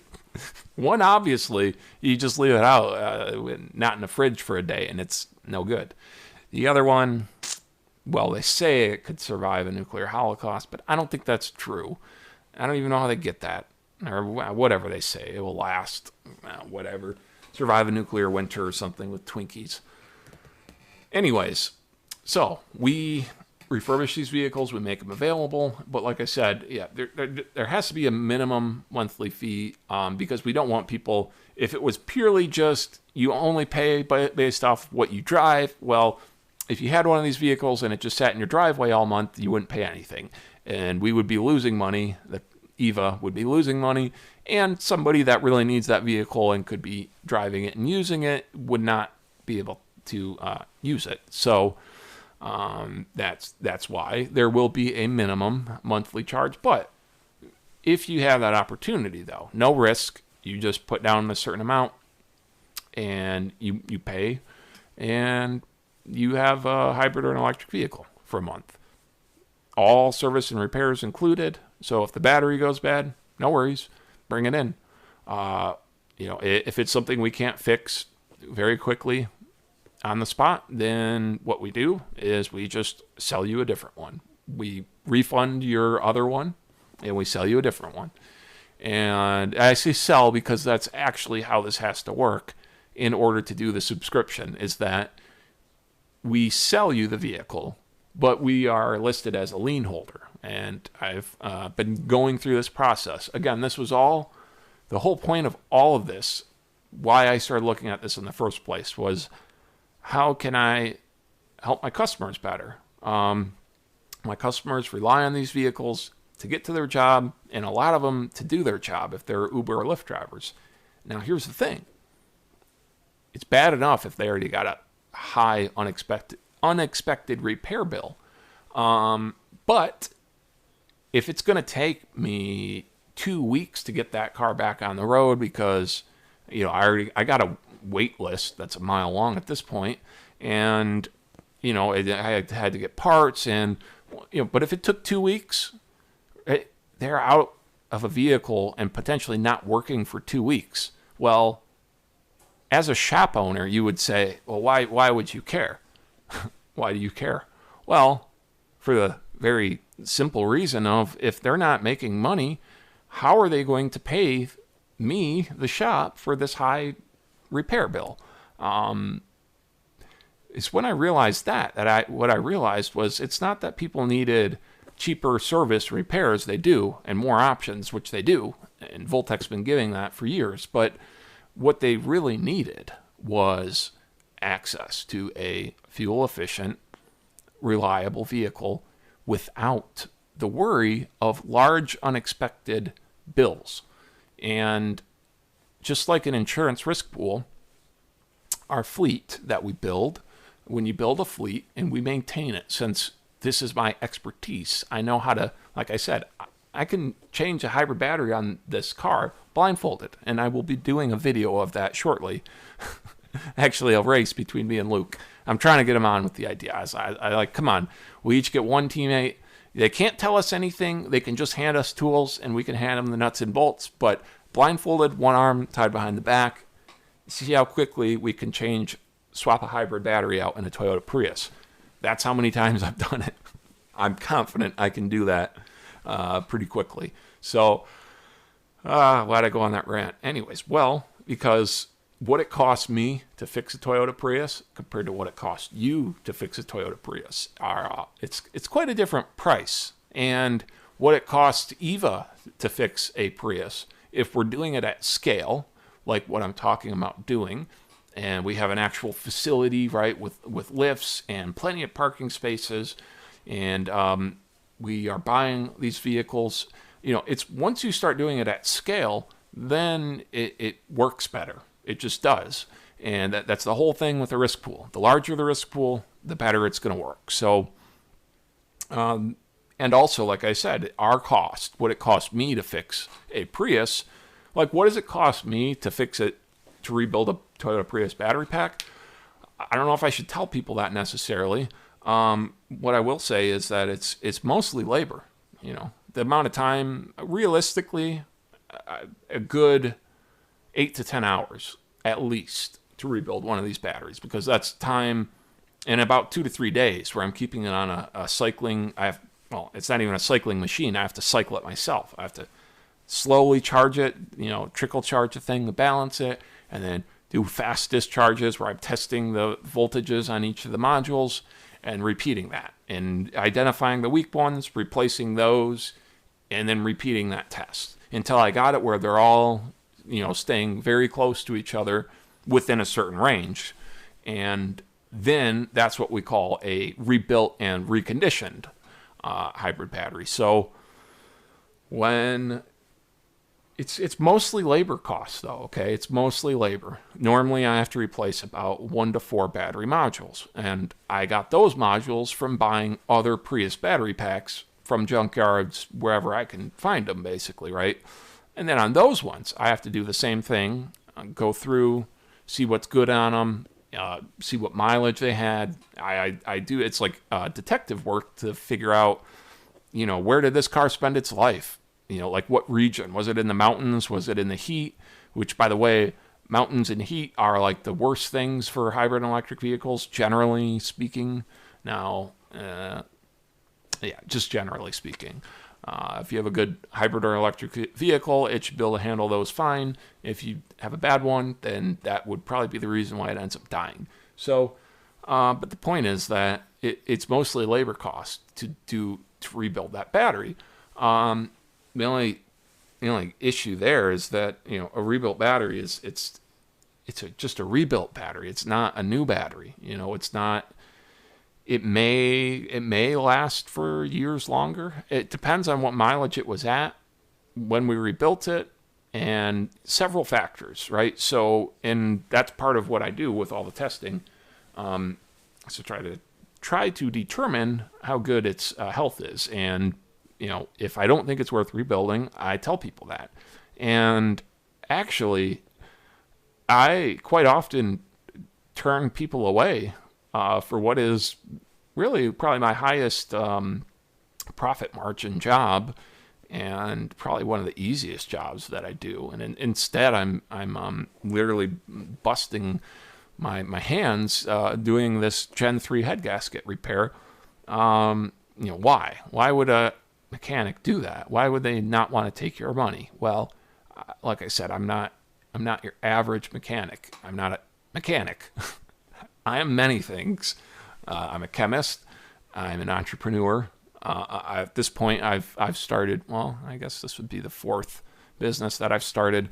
One, obviously, you just leave it out, not in the fridge for a day, and it's no good. The other one, well, they say it could survive a nuclear holocaust, but I don't think that's true. I don't even know how they get that, or whatever they say. It will last, whatever. Survive a nuclear winter or something with Twinkies. Anyways, so we refurbish these vehicles, we make them available, but like I said, yeah, there has to be a minimum monthly fee, because we don't want people, if it was purely just you only pay based off what you drive, well, if you had one of these vehicles and it just sat in your driveway all month, you wouldn't pay anything, and we would be losing money. The EVA would be losing money, and somebody that really needs that vehicle and could be driving it and using it would not be able to use it. So that's why there will be a minimum monthly charge. But if you have that opportunity, though, no risk, you just put down a certain amount and you pay, and you have a hybrid or an electric vehicle for a month. All service and repairs included. So if the battery goes bad, no worries, bring it in. If it's something we can't fix very quickly on the spot, then what we do is we just sell you a different one. We refund your other one, and we sell you a different one. And I say sell because that's actually how this has to work in order to do the subscription, is that we sell you the vehicle, but we are listed as a lien holder. And I've been going through this process. Again, this was all, the whole point of all of this, why I started looking at this in the first place, was how can I help my customers better? My customers rely on these vehicles to get to their job, and a lot of them to do their job if they're Uber or Lyft drivers. Now, here's the thing. It's bad enough if they already got a high unexpected repair bill. But if it's going to take me 2 weeks to get that car back on the road because, I got a wait list that's a mile long at this point, and, I had to get parts, and, but if it took 2 weeks, they're out of a vehicle and potentially not working for 2 weeks. Well, as a shop owner, you would say, well, why would you care? Why do you care? Well, for the very simple reason of, if they're not making money, how are they going to pay me, the shop, for this high repair bill? It's when I realized what I realized was, it's not that people needed cheaper service repairs. They do, and more options, which they do, and Voltec's been giving that for years. But what they really needed was access to a fuel-efficient, reliable vehicle without the worry of large unexpected bills. And just like an insurance risk pool, our fleet that we build. When you build a fleet and we maintain it, since this is my expertise, I know how to, like I said, I can change a hybrid battery on this car blindfolded, and I will be doing a video of that shortly. Actually, a race between me and Luke. I'm trying to get him on with the ideas. I like, come on, we each get one teammate. They can't tell us anything. They can just hand us tools, and we can hand them the nuts and bolts. But blindfolded, one arm tied behind the back, see how quickly we can swap a hybrid battery out in a Toyota Prius. That's how many times I've done it. I'm confident I can do that pretty quickly. So, why'd I go on that rant? Anyways, well, because what it costs me to fix a Toyota Prius compared to what it costs you to fix a Toyota Prius it's quite a different price. And what it costs Eva to fix a Prius, if we're doing it at scale, like what I'm talking about doing, and we have an actual facility, right, with lifts and plenty of parking spaces, and we are buying these vehicles. It's once you start doing it at scale, then it works better. It just does. And that's the whole thing with the risk pool. The larger the risk pool, the better it's going to work. So, and also, like I said, our cost, what it cost me to fix a Prius, like what does it cost me to fix it, to rebuild a Toyota Prius battery pack? I don't know if I should tell people that necessarily. What I will say is that it's mostly labor. The amount of time, realistically, a good 8 to 10 hours at least to rebuild one of these batteries, because that's time in about 2 to 3 days where I'm keeping it on a cycling. It's not even a cycling machine. I have to cycle it myself. I have to slowly charge it, trickle charge the thing to balance it, and then do fast discharges where I'm testing the voltages on each of the modules and repeating that and identifying the weak ones, replacing those, and then repeating that test until I got it where they're all, staying very close to each other within a certain range. And then that's what we call a rebuilt and reconditioned hybrid battery. So when it's mostly labor costs, though, okay? It's mostly labor. Normally, I have to replace about 1 to 4 battery modules, and I got those modules from buying other Prius battery packs from junkyards, wherever I can find them, basically, right? And then on those ones, I have to do the same thing, go through, see what's good on them, see what mileage they had. I do, it's like detective work to figure out, where did this car spend its life? Like what region? Was it in the mountains? Was it in the heat? Which, by the way, mountains and heat are like the worst things for hybrid and electric vehicles, generally speaking. Now, just generally speaking. If you have a good hybrid or electric vehicle, it should be able to handle those fine. If you have a bad one, then that would probably be the reason why it ends up dying. So, but the point is that it's mostly labor cost to rebuild that battery. The only issue there is that a rebuilt battery it's just a rebuilt battery. It's not a new battery. It's not. It may last for years longer. It depends on what mileage it was at when we rebuilt it, and several factors, right? So, and that's part of what I do with all the testing. So try to determine how good its health is, and if I don't think it's worth rebuilding, I tell people that. And actually, I quite often turn people away for what is really probably my highest profit margin job, and probably one of the easiest jobs that I do. And instead, I'm literally busting my hands doing this Gen 3 head gasket repair. Why? Why would a mechanic do that? Why would they not want to take your money? Well, like I said, I'm not your average mechanic. I'm not a mechanic. I am many things. I'm a chemist. I'm an entrepreneur. At this point, I've started. Well, I guess this would be the 4th business that I've started.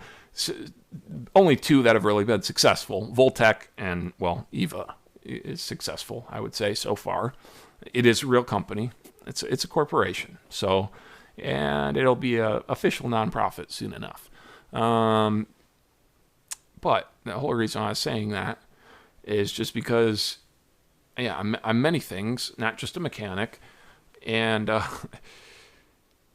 Only 2 that have really been successful. Voltec and Eva is successful, I would say, so far. It is a real company. It's a corporation. So, and it'll be a official nonprofit soon enough. But the whole reason I was saying that is just because, yeah, I'm many things, not just a mechanic. And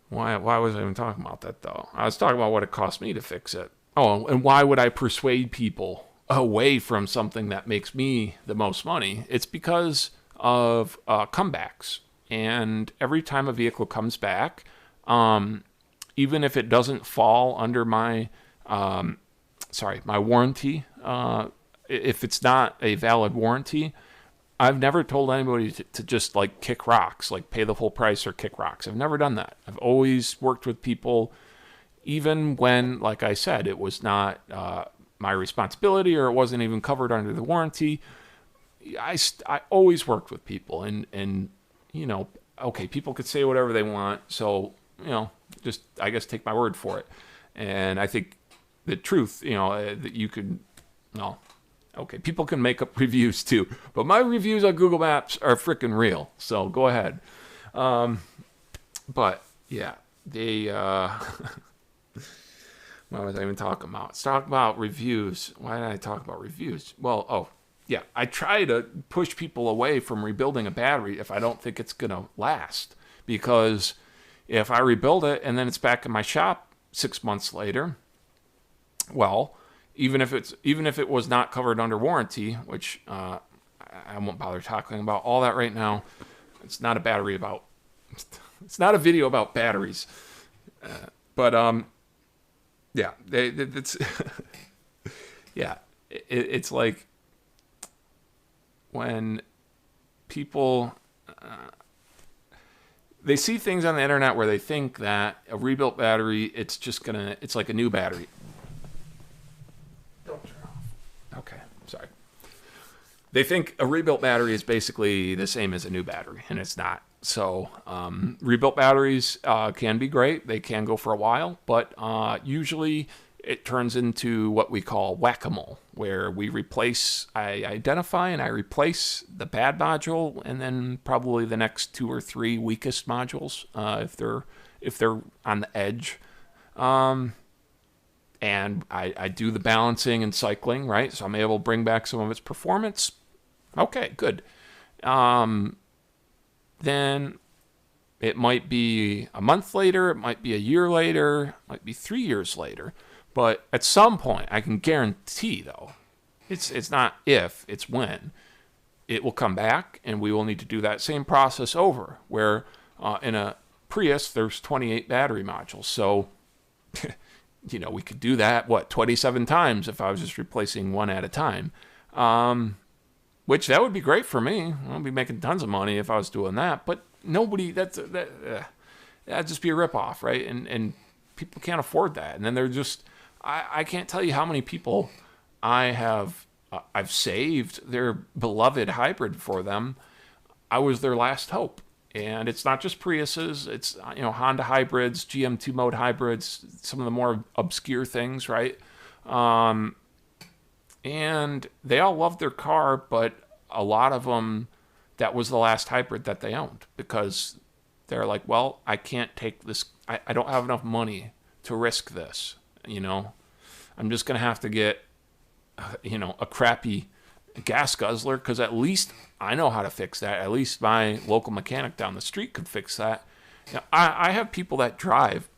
why was I even talking about that, though? I was talking about what it cost me to fix it. Oh, and why would I persuade people away from something that makes me the most money? It's because of comebacks. And every time a vehicle comes back, even if it doesn't fall under my my warranty, if it's not a valid warranty, I've never told anybody to just like kick rocks, like pay the full price or kick rocks. I've never done that. I've always worked with people, even when, like I said, it was not my responsibility or it wasn't even covered under the warranty. I always worked with people, and okay, people could say whatever they want, so just I guess take my word for it. And I think the truth, that you could, well, okay, people can make up reviews too, but my reviews on Google Maps are freaking real. So go ahead. But yeah, they. What was I even talking about? Let's talk about reviews. Why did I talk about reviews? Well, yeah, I try to push people away from rebuilding a battery if I don't think it's gonna last, because if I rebuild it and then it's back in my shop 6 months later, well, even if it was not covered under warranty, which I won't bother talking about all that right now. It's not a it's not a video about batteries, but yeah, it's yeah, it's like when people they see things on the internet where they think that a rebuilt battery, it's like a new battery. Don't turn off. Okay, sorry. They think a rebuilt battery is basically the same as a new battery, and it's not. So rebuilt batteries can be great. They can go for a while, but usually it turns into what we call whack-a-mole, where I identify and I replace the bad module, and then probably the next 2 or 3 weakest modules if they're on the edge. And I do the balancing and cycling, right? So I'm able to bring back some of its performance. Okay, good. Then it might be a month later, it might be a year later, it might be 3 years later. But at some point, I can guarantee, though, it's not if, it's when, it will come back, and we will need to do that same process over, where in a Prius, there's 28 battery modules. So, we could do that, 27 times if I was just replacing one at a time. Which that would be great for me. I'd be making tons of money if I was doing that. But nobody, that'd just be a ripoff, right? And people can't afford that. And then they're just, I can't tell you how many people I've saved their beloved hybrid for them. I was their last hope. And it's not just Priuses, it's Honda hybrids, GM 2-mode hybrids, some of the more obscure things, right? And they all loved their car, but a lot of them, that was the last hybrid that they owned, because they're like, well, I can't take this. I don't have enough money to risk this. I'm just going to have to get, a crappy gas guzzler, because at least I know how to fix that. At least my local mechanic down the street could fix that. I have people that drive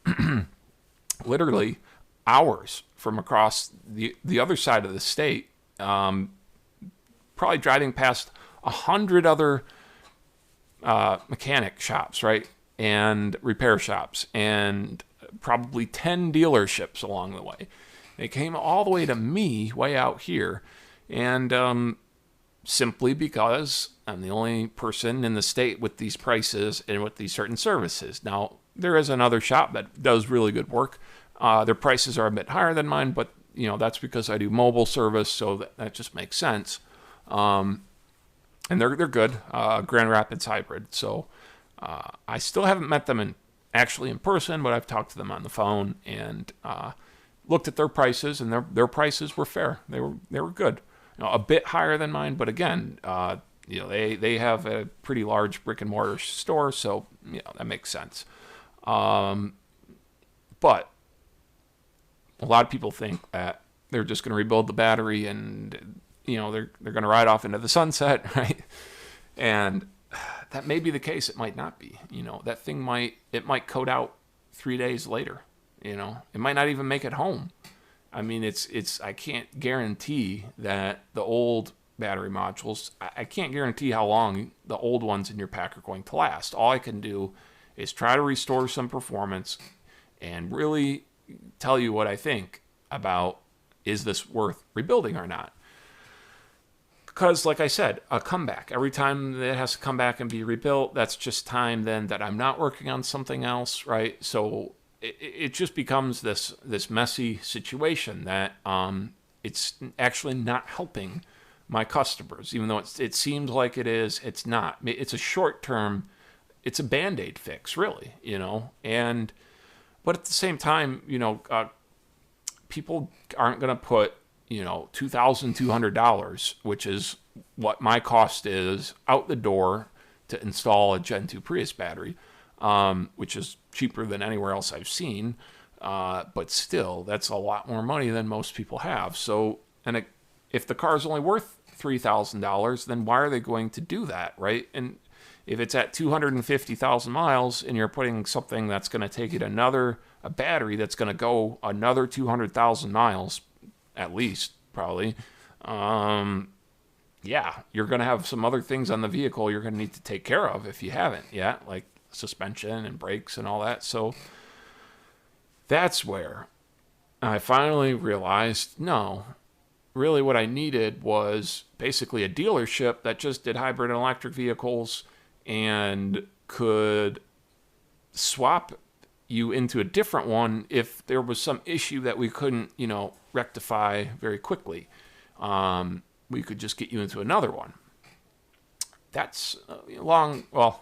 literally hours from across the other side of the state, probably driving past 100 other mechanic shops, right, and repair shops, and probably 10 dealerships along the way. They came all the way to me, way out here, and simply because I'm the only person in the state with these prices and with these certain services. Now, there is another shop that does really good work. Their prices are a bit higher than mine, but that's because I do mobile service, so that just makes sense. And they're good. Grand Rapids hybrid. So I still haven't met them actually in person, but I've talked to them on the phone and looked at their prices, and their prices were fair. They were good. A bit higher than mine, but again, they have a pretty large brick and mortar store, so that makes sense. But a lot of people think that they're just going to rebuild the battery and they're going to ride off into the sunset, right? And that may be the case. It might not be. That thing might code out 3 days later. It might not even make it home. I mean, I can't guarantee that the old battery modules, I can't guarantee how long the old ones in your pack are going to last. All I can do is try to restore some performance and really tell you what I think about, is this worth rebuilding or not? Because, like I said, a comeback. Every time it has to come back and be rebuilt, that's just time then that I'm not working on something else, right? So it just becomes this messy situation that it's actually not helping my customers. Even though it seems like it is, it's not. It's a short-term, it's a Band-Aid fix, really, but at the same time, people aren't going to put, $2,200, which is what my cost is, out the door to install a Gen 2 Prius battery, which is cheaper than anywhere else I've seen. But still, that's a lot more money than most people have. So, if the car is only worth $3,000, then why are they going to do that, right? And if it's at 250,000 miles and you're putting something that's going to take it a battery that's going to go another 200,000 miles, at least, probably, you're going to have some other things on the vehicle you're going to need to take care of if you haven't yet, like suspension and brakes and all that. So that's where I finally realized, no, really what I needed was basically a dealership that just did hybrid and electric vehicles and could swap you into a different one if there was some issue that we couldn't, rectify very quickly. We could just get you into another one. That's long. Well,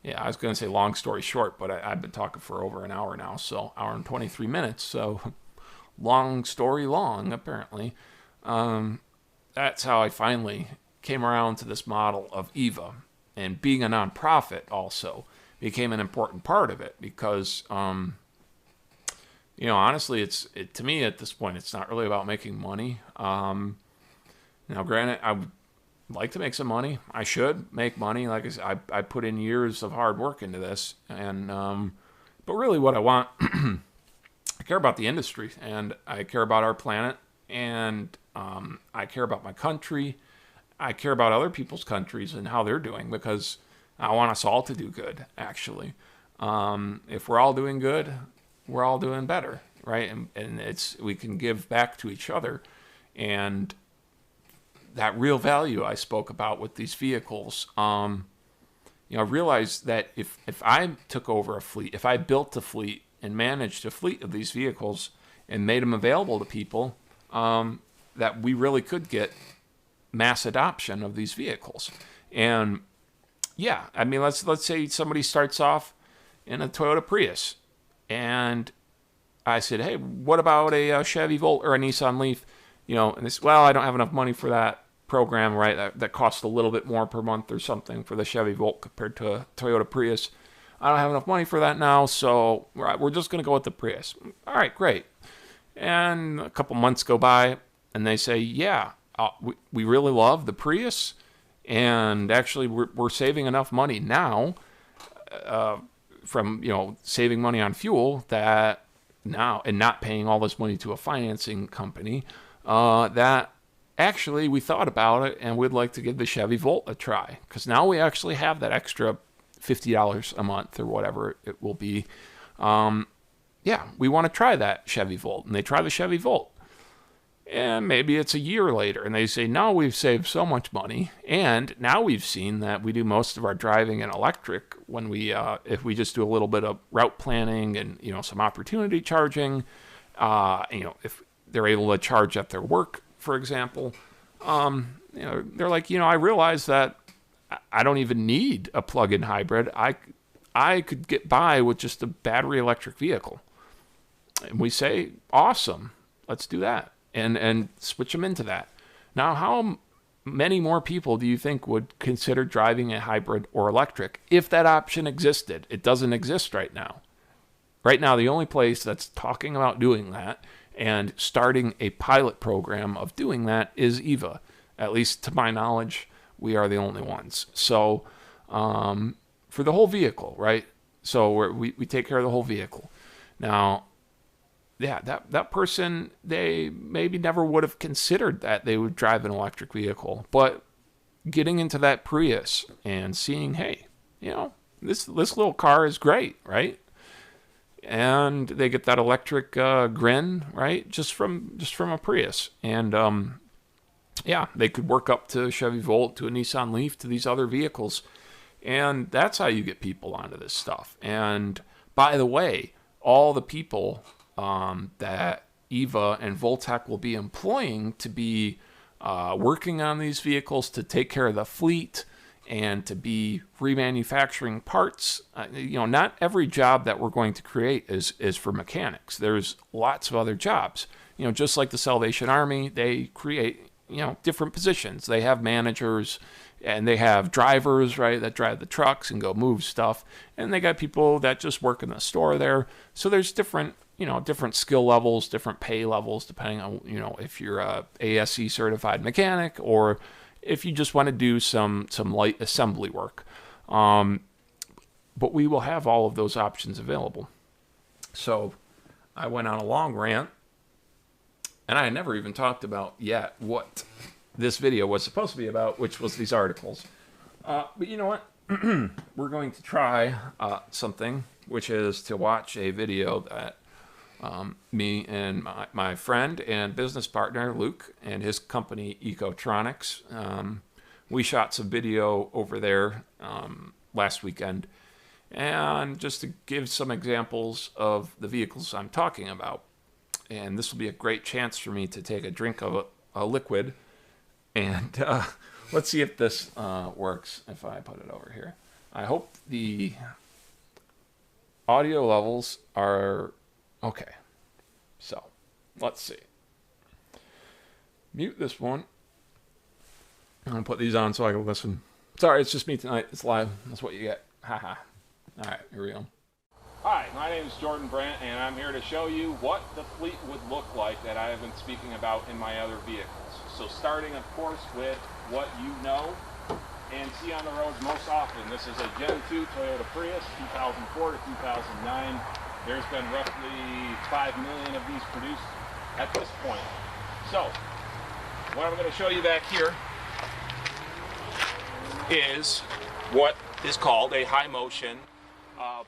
yeah, I was going to say long story short, but I've been talking for over an hour now, so hour and 23 minutes. So long story long, apparently. That's how I finally came around to this model of EVA. And being a nonprofit also became an important part of it because, honestly, to me at this point, it's not really about making money. Now, granted, I would like to make some money. I should make money. Like I said, I put in years of hard work into this, and but really, what I want, I care about the industry, and I care about our planet, and I care about my country. I care about other people's countries and how they're doing because I want us all to do good, actually. If we're all doing good, we're all doing better, right? And we can give back to each other. And that real value I spoke about with these vehicles, I realized that if I took over a fleet, if I built a fleet and managed a fleet of these vehicles and made them available to people, that we really could get mass adoption of these vehicles. And yeah, I mean, let's say somebody starts off in a Toyota Prius, and I said, hey, what about a Chevy Volt or a Nissan Leaf? And this, well, I don't have enough money for that program, right? That costs a little bit more per month or something for the Chevy Volt compared to a Toyota Prius. I don't have enough money for that now, so we're just going to go with the Prius. All right, great. And a couple months go by, and they say, yeah, we really love the Prius, and actually we're saving enough money now from saving money on fuel that now, and not paying all this money to a financing company, that actually we thought about it and we'd like to give the Chevy Volt a try, because now we actually have that extra $50 a month or whatever it will be. We want to try that Chevy Volt, and they try the Chevy Volt. And maybe it's a year later, and they say, now we've saved so much money, and now we've seen that we do most of our driving in electric when if we just do a little bit of route planning and, some opportunity charging, if they're able to charge at their work, for example, they're like, I realize that I don't even need a plug-in hybrid. I could get by with just a battery electric vehicle. And we say, awesome, let's do that. And switch them into that. Now, how many more people do you think would consider driving a hybrid or electric if that option existed? It doesn't exist right now. Right now, the only place that's talking about doing that and starting a pilot program of doing that is EVA. At least to my knowledge, we are the only ones. So for the whole vehicle, right? So we take care of the whole vehicle. Now, yeah, that person, they maybe never would have considered that they would drive an electric vehicle. But getting into that Prius and seeing, hey, this little car is great, right? And they get that electric grin, right? Just from a Prius. And yeah, they could work up to a Chevy Volt, to a Nissan Leaf, to these other vehicles. And that's how you get people onto this stuff. And by the way, all the people that EVA and Voltec will be employing to be working on these vehicles, to take care of the fleet, and to be remanufacturing parts. Not every job that we're going to create is for mechanics. There's lots of other jobs. Just like the Salvation Army, they create, different positions. They have managers and they have drivers, right, that drive the trucks and go move stuff. And they got people that just work in the store there. So there's different skill levels, different pay levels, depending on, if you're a ASE certified mechanic or if you just want to do some light assembly work. But we will have all of those options available. So I went on a long rant, and I had never even talked about yet what this video was supposed to be about, which was these articles. But you know what? We're going to try something, which is to watch a video that me and my friend and business partner, Luke, and his company, Ecotronics, we shot some video over there last weekend. And just to give some examples of the vehicles I'm talking about. And this will be a great chance for me to take a drink of a liquid. And let's see if this works if I put it over here. I hope the audio levels are okay. So, let's see. Mute this one. I'm going to put these on so I can listen. Sorry, it's just me tonight. It's live. That's what you get. Haha. All right, here we go. Hi, my name is Jordan Brandt, and I'm here to show you what the fleet would look like that I have been speaking about in my other vehicles. So starting, of course, with what you know and see on the roads most often. This is a Gen 2 Toyota Prius, 2004 to 2009. There's been roughly 5 million of these produced at this point. So, what I'm going to show you back here is what is called a high motion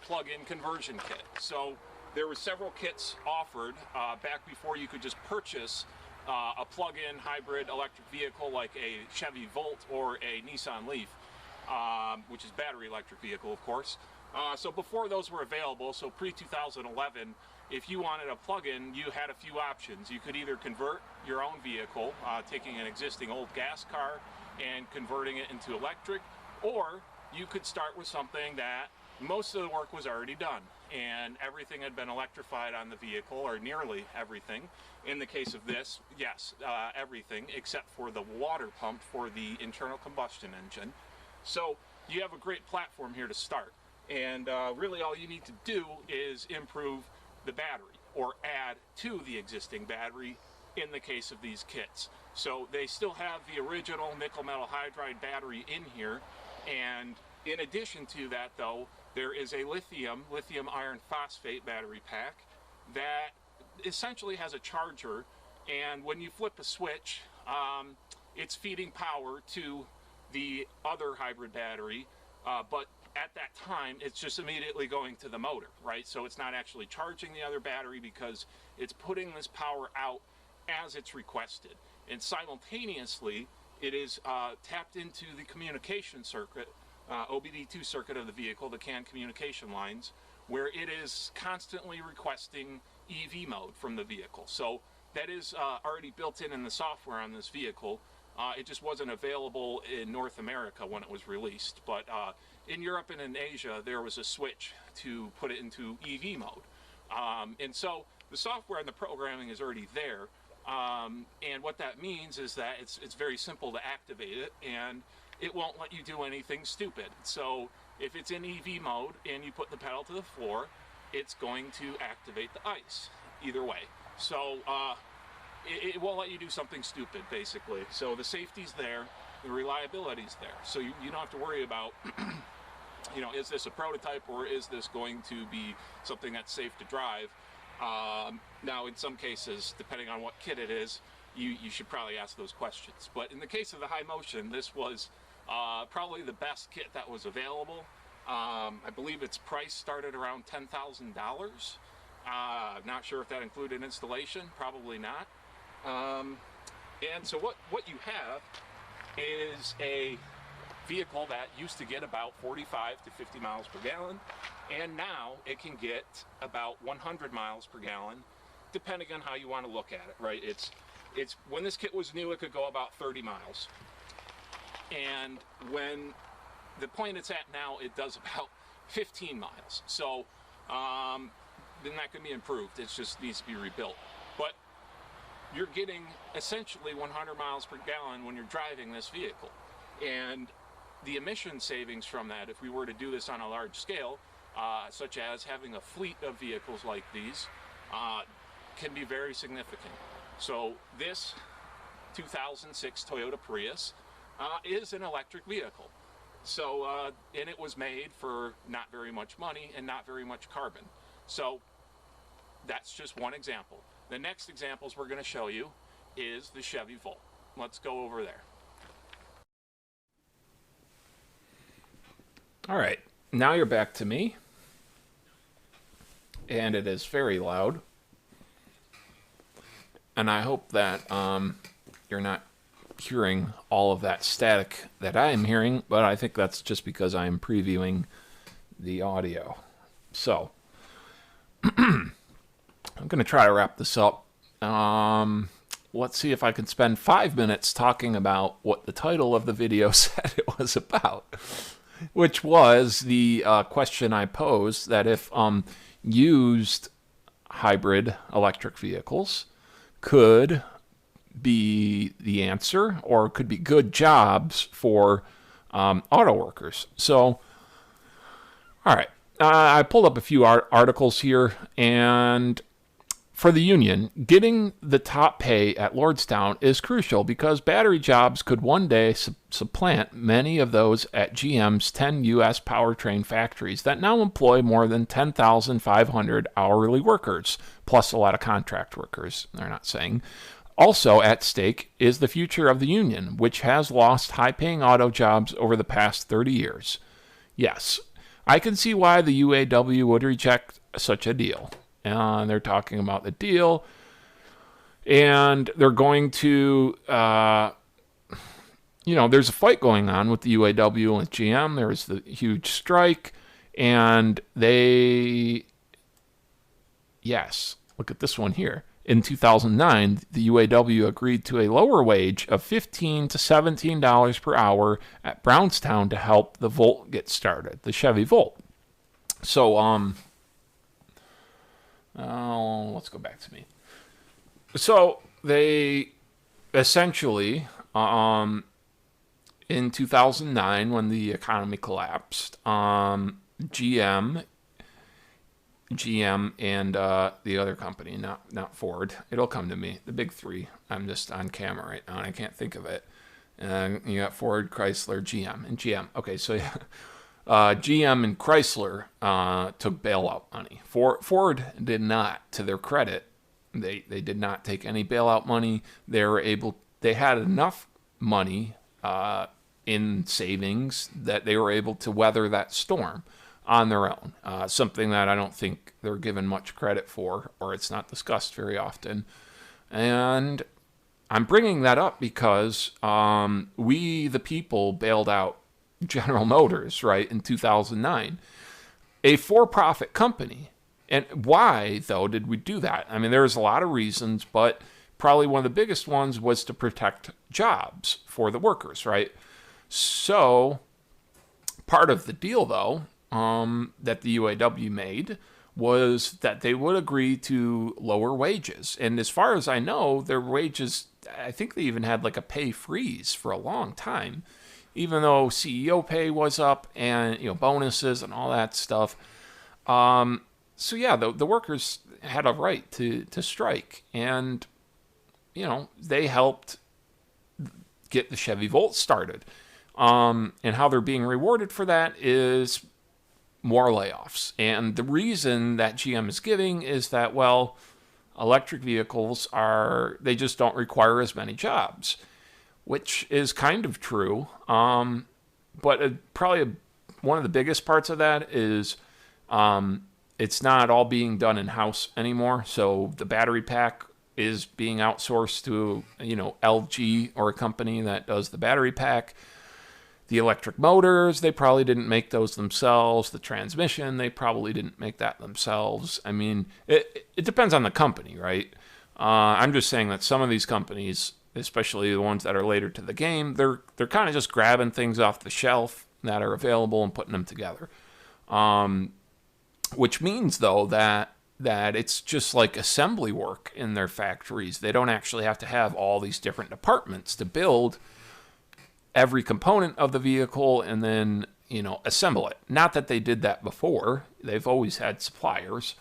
plug-in conversion kit. So there were several kits offered back before you could just purchase a plug-in hybrid electric vehicle like a Chevy Volt or a Nissan Leaf, which is battery electric vehicle, of course. So before those were available, so pre-2011, if you wanted a plug-in, you had a few options. You could either convert your own vehicle, taking an existing old gas car and converting it into electric, or you could start with something that most of the work was already done and everything had been electrified on the vehicle, or nearly everything. In the case of this, yes, everything except for the water pump for the internal combustion engine. So you have a great platform here to start, and really all you need to do is improve the battery or add to the existing battery in the case of these kits. So they still have the original nickel metal hydride battery in here, and in addition to that though, there is a lithium iron phosphate battery pack that essentially has a charger, and when you flip a switch, it's feeding power to the other hybrid battery, but at that time it's just immediately going to the motor, right? So it's not actually charging the other battery because it's putting this power out as it's requested, and simultaneously it is tapped into the communication circuit, OBD2 circuit of the vehicle, the CAN communication lines, where it is constantly requesting EV mode from the vehicle. So that is already built in the software on this vehicle. It just wasn't available in North America when it was released, but in Europe and in Asia there was a switch to put it into EV mode. And so the software and the programming is already there, and what that means is that it's very simple to activate it, and it won't let you do anything stupid. So if it's in EV mode and you put the pedal to the floor, it's going to activate the ICE either way. So it won't let you do something stupid, basically. So the safety's there, the reliability's there. So you don't have to worry about, is this a prototype or is this going to be something that's safe to drive? Now, in some cases, depending on what kit it is, you should probably ask those questions. But in the case of the high motion, this was probably the best kit that was available. I believe its price started around $10,000. Not sure if that included installation, probably not. And so what you have is a vehicle that used to get about 45 to 50 miles per gallon, and now it can get about 100 miles per gallon, depending on how you want to look at it, right? It's when this kit was new, it could go about 30 miles. And when the point it's at now, it does about 15 miles. So then that can be improved. It just needs to be rebuilt. But you're getting essentially 100 miles per gallon when you're driving this vehicle. And the emission savings from that, if we were to do this on a large scale, such as having a fleet of vehicles like these, can be very significant. So this 2006 Toyota Prius is an electric vehicle. So, and it was made for not very much money and not very much carbon. So that's just one example. The next examples we're going to show you is the Chevy Volt. Let's go over there. All right, now you're back to me, and it is very loud, and I hope that you're not hearing all of that static that I am hearing, but I think that's just because I am previewing the audio. So I'm going to try to wrap this up. Let's see if I can spend 5 minutes talking about what the title of the video said it was about, which was the question I posed, that if used hybrid electric vehicles could be the answer, or could be good jobs for auto workers. So, all right, I pulled up a few articles here, and for the union, getting the top pay at Lordstown is crucial because battery jobs could one day supplant many of those at GM's 10 U.S. powertrain factories that now employ more than 10,500 hourly workers, plus a lot of contract workers, they're not saying. Also at stake is the future of the union, which has lost high-paying auto jobs over the past 30 years. Yes, I can see why the UAW would reject such a deal. And they're talking about the deal, and they're going to, there's a fight going on with the UAW and with GM. There was the huge strike, and yes, look at this one here. In 2009, the UAW agreed to a lower wage of $15 to $17 per hour at Brownstown to help the Volt get started, the Chevy Volt. So, let's go back to me. So they essentially, in 2009, when the economy collapsed, GM and the other company, not Ford. It'll come to me. The big three. I'm just on camera right now, and I can't think of it. And you got Ford, Chrysler, GM, and GM. Okay, so yeah. GM and Chrysler took bailout money. Ford did not, to their credit. They did not take any bailout money. They had enough money in savings that they were able to weather that storm on their own. Something that I don't think they're given much credit for, or it's not discussed very often. And I'm bringing that up because we, the people, bailed out General Motors, right, in 2009, a for-profit company. And why, though, did we do that? I mean, there's a lot of reasons, but probably one of the biggest ones was to protect jobs for the workers, right? So part of the deal, though, that the UAW made was that they would agree to lower wages. And as far as I know, their wages, I think they even had like a pay freeze for a long time, even though CEO pay was up and, bonuses and all that stuff. So yeah, the workers had a right to strike. And they helped get the Chevy Volt started. And how they're being rewarded for that is more layoffs. And the reason that GM is giving is that, well, electric vehicles they just don't require as many jobs, which is kind of true. But probably one of the biggest parts of that is it's not all being done in-house anymore. So the battery pack is being outsourced to, LG or a company that does the battery pack. The electric motors, they probably didn't make those themselves. The transmission, they probably didn't make that themselves. I mean, it depends on the company, right? I'm just saying that some of these companies, especially the ones that are later to the game, they're kind of just grabbing things off the shelf that are available and putting them together. Which means, though, that it's just like assembly work in their factories. They don't actually have to have all these different departments to build every component of the vehicle and then, assemble it. Not that they did that before. They've always had suppliers.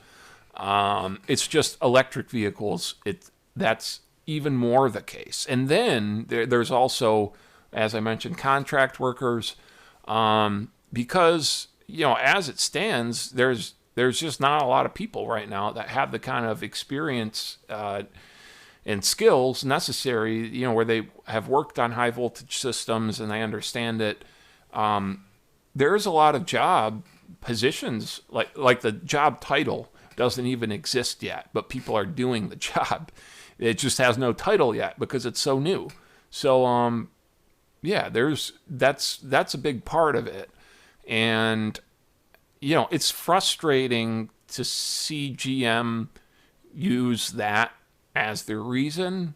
It's just electric vehicles. That's even more the case. And then there's also, as I mentioned, contract workers, because, as it stands, there's just not a lot of people right now that have the kind of experience and skills necessary, where they have worked on high voltage systems and they understand it. There's a lot of job positions, like the job title doesn't even exist yet, but people are doing the job. It just has no title yet because it's so new. So, that's a big part of it. And, it's frustrating to see GM use that as their reason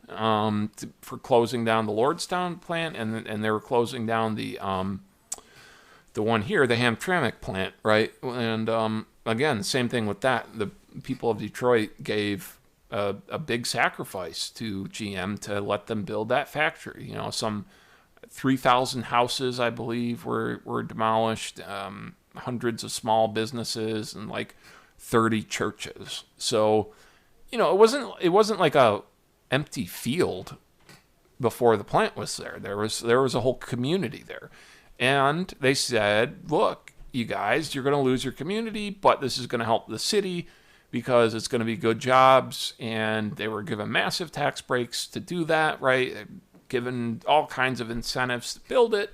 for closing down the Lordstown plant, and they were closing down the one here, the Hamtramck plant, right? And again, same thing with that. The people of Detroit gave a big sacrifice to GM to let them build that factory. Some 3,000 houses, I believe, were demolished, hundreds of small businesses, and like 30 churches. So, it wasn't like a empty field before the plant was there. There was a whole community there. And they said, look, you guys, you're going to lose your community, but this is going to help the city because it's going to be good jobs. And they were given massive tax breaks to do that, right? Given all kinds of incentives to build it.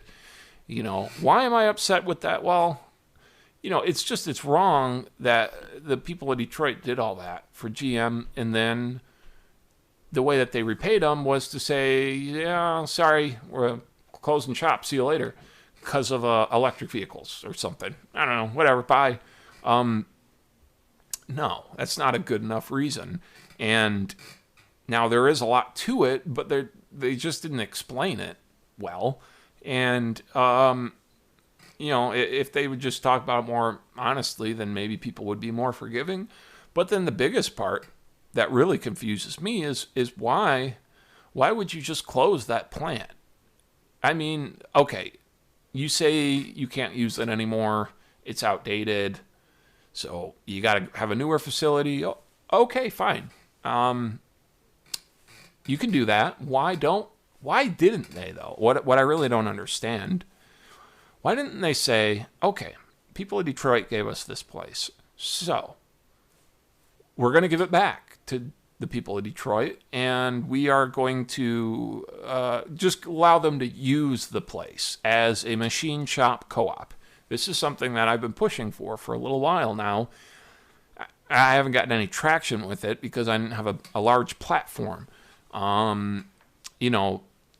Why am I upset with that? Well, it's wrong that the people of Detroit did all that for GM, and then the way that they repaid them was to say, yeah, sorry, we're closing shop, see you later, because of electric vehicles or something. I don't know, whatever, bye. No, that's not a good enough reason. And now there is a lot to it, but they just didn't explain it well. And if they would just talk about it more honestly, then maybe people would be more forgiving. But then the biggest part that really confuses me is why would you just close that plant? I mean, okay, you say you can't use it anymore, it's outdated, so you got to have a newer facility. Oh, okay, fine. You can do that. Why didn't they, though? What I really don't understand, why didn't they say, okay, people of Detroit gave us this place, so we're going to give it back to the people of Detroit, and we are going to just allow them to use the place as a machine shop co-op. This is something that I've been pushing for a little while now. I haven't gotten any traction with it because I didn't have a large platform.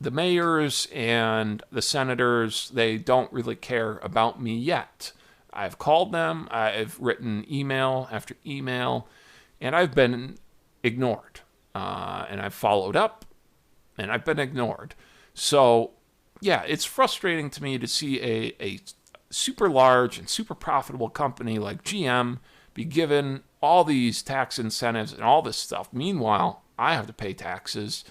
The mayors and the senators, they don't really care about me yet. I've called them, I've written email after email, and I've been ignored. And I've followed up, and I've been ignored. So, yeah, it's frustrating to me to see a super large and super profitable company like GM be given all these tax incentives and all this stuff. Meanwhile, I have to pay taxes,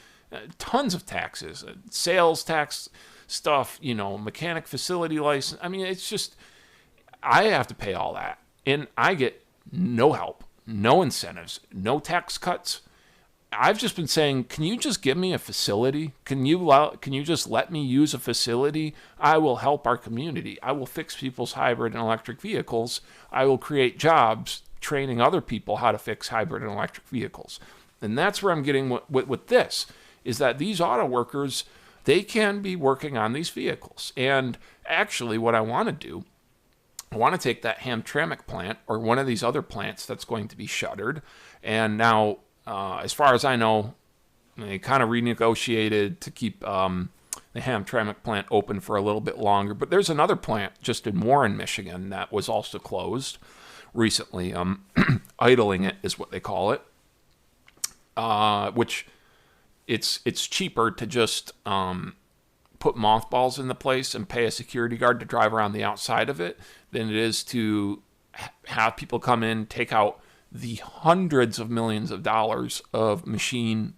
tons of taxes, sales tax stuff, mechanic facility license. I mean, it's just, I have to pay all that. And I get no help, no incentives, no tax cuts. I've just been saying, can you just give me a facility? Can you just let me use a facility? I will help our community. I will fix people's hybrid and electric vehicles. I will create jobs training other people how to fix hybrid and electric vehicles. And that's where I'm getting with this, is that these auto workers, they can be working on these vehicles. And actually what I want to do, I want to take that Hamtramck plant or one of these other plants that's going to be shuttered. And now, as far as I know, they kind of renegotiated to keep the Hamtramck plant open for a little bit longer. But there's another plant just in Warren, Michigan that was also closed recently. Idling it is what they call it, which it's cheaper to just put mothballs in the place and pay a security guard to drive around the outside of it than it is to have people come in, take out the hundreds of millions of dollars of machine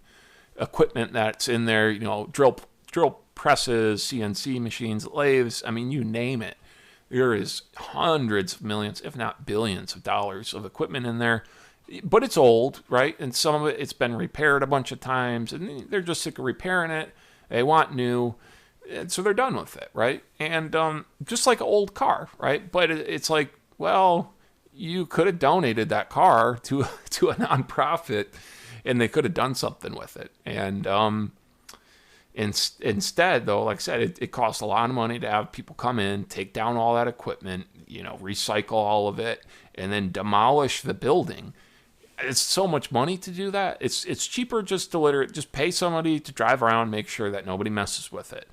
equipment that's in there, drill presses, CNC machines, lathes, I mean, you name it. There is hundreds of millions, if not billions of dollars of equipment in there. But it's old, right? And some of it's been repaired a bunch of times, and they're just sick of repairing it. They want new. And so they're done with it, right? And just like an old car, right? But it's like, well, you could have donated that car to a nonprofit, and they could have done something with it. And instead, though, like I said, it costs a lot of money to have people come in, take down all that equipment, recycle all of it, and then demolish the building. It's so much money to do that. It's cheaper just to just pay somebody to drive around, make sure that nobody messes with it.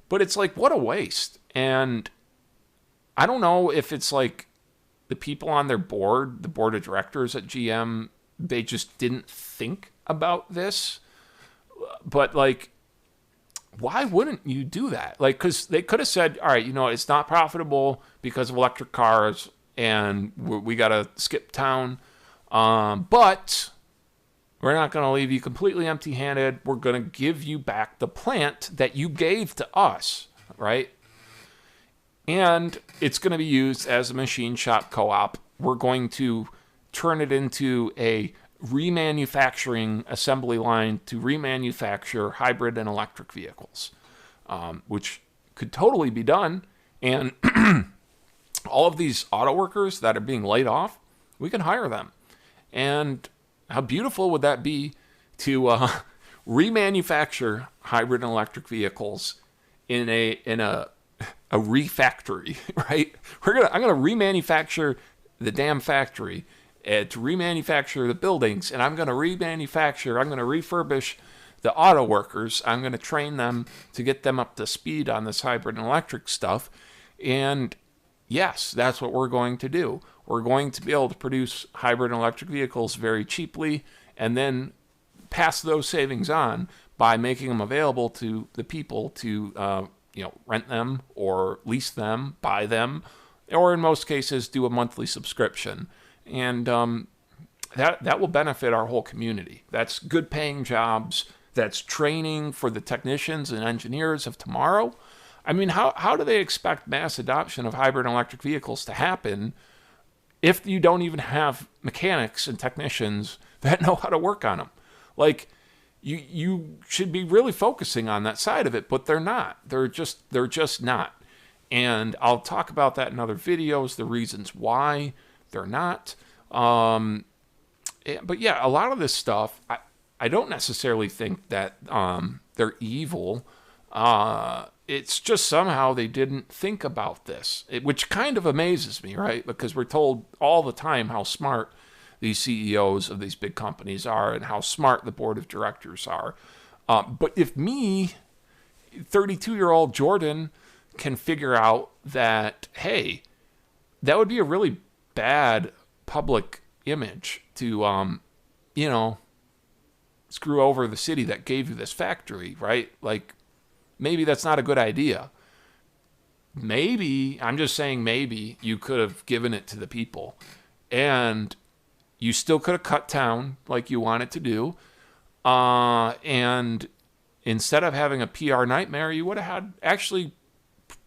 But it's like, what a waste. And I don't know if it's like the people on their board, the board of directors at GM, they just didn't think about this. But like, why wouldn't you do that? Like, because they could have said, all right, it's not profitable because of electric cars and we got to skip town. But we're not going to leave you completely empty-handed. We're going to give you back the plant that you gave to us, right? And it's going to be used as a machine shop co-op. We're going to turn it into a remanufacturing assembly line to remanufacture hybrid and electric vehicles, which could totally be done. And all of these auto workers that are being laid off, we can hire them. And how beautiful would that be to remanufacture hybrid and electric vehicles in a refactory, right? I'm gonna remanufacture the damn factory to remanufacture the buildings, and I'm gonna refurbish the auto workers. I'm gonna train them to get them up to speed on this hybrid and electric stuff. And yes, that's what we're going to do. We're going to be able to produce hybrid and electric vehicles very cheaply and then pass those savings on by making them available to the people to rent them or lease them, buy them, or in most cases do a monthly subscription. And that will benefit our whole community. That's good paying jobs. That's training for the technicians and engineers of tomorrow. I mean, how do they expect mass adoption of hybrid and electric vehicles to happen if you don't even have mechanics and technicians that know how to work on them? Like, you should be really focusing on that side of it, but they're not. They're just not. And I'll talk about that in other videos, the reasons why they're not. But yeah, a lot of this stuff, I don't necessarily think that they're evil. It's just somehow they didn't think about this, which kind of amazes me, right? Because we're told all the time how smart these CEOs of these big companies are and how smart the board of directors are. But if me, 32-year-old Jordan, can figure out that, hey, that would be a really bad public image to, screw over the city that gave you this factory, right? Like, maybe that's not a good idea. Maybe, I'm just saying maybe, you could have given it to the people. And you still could have cut town like you wanted to do. And instead of having a PR nightmare, you would have had actually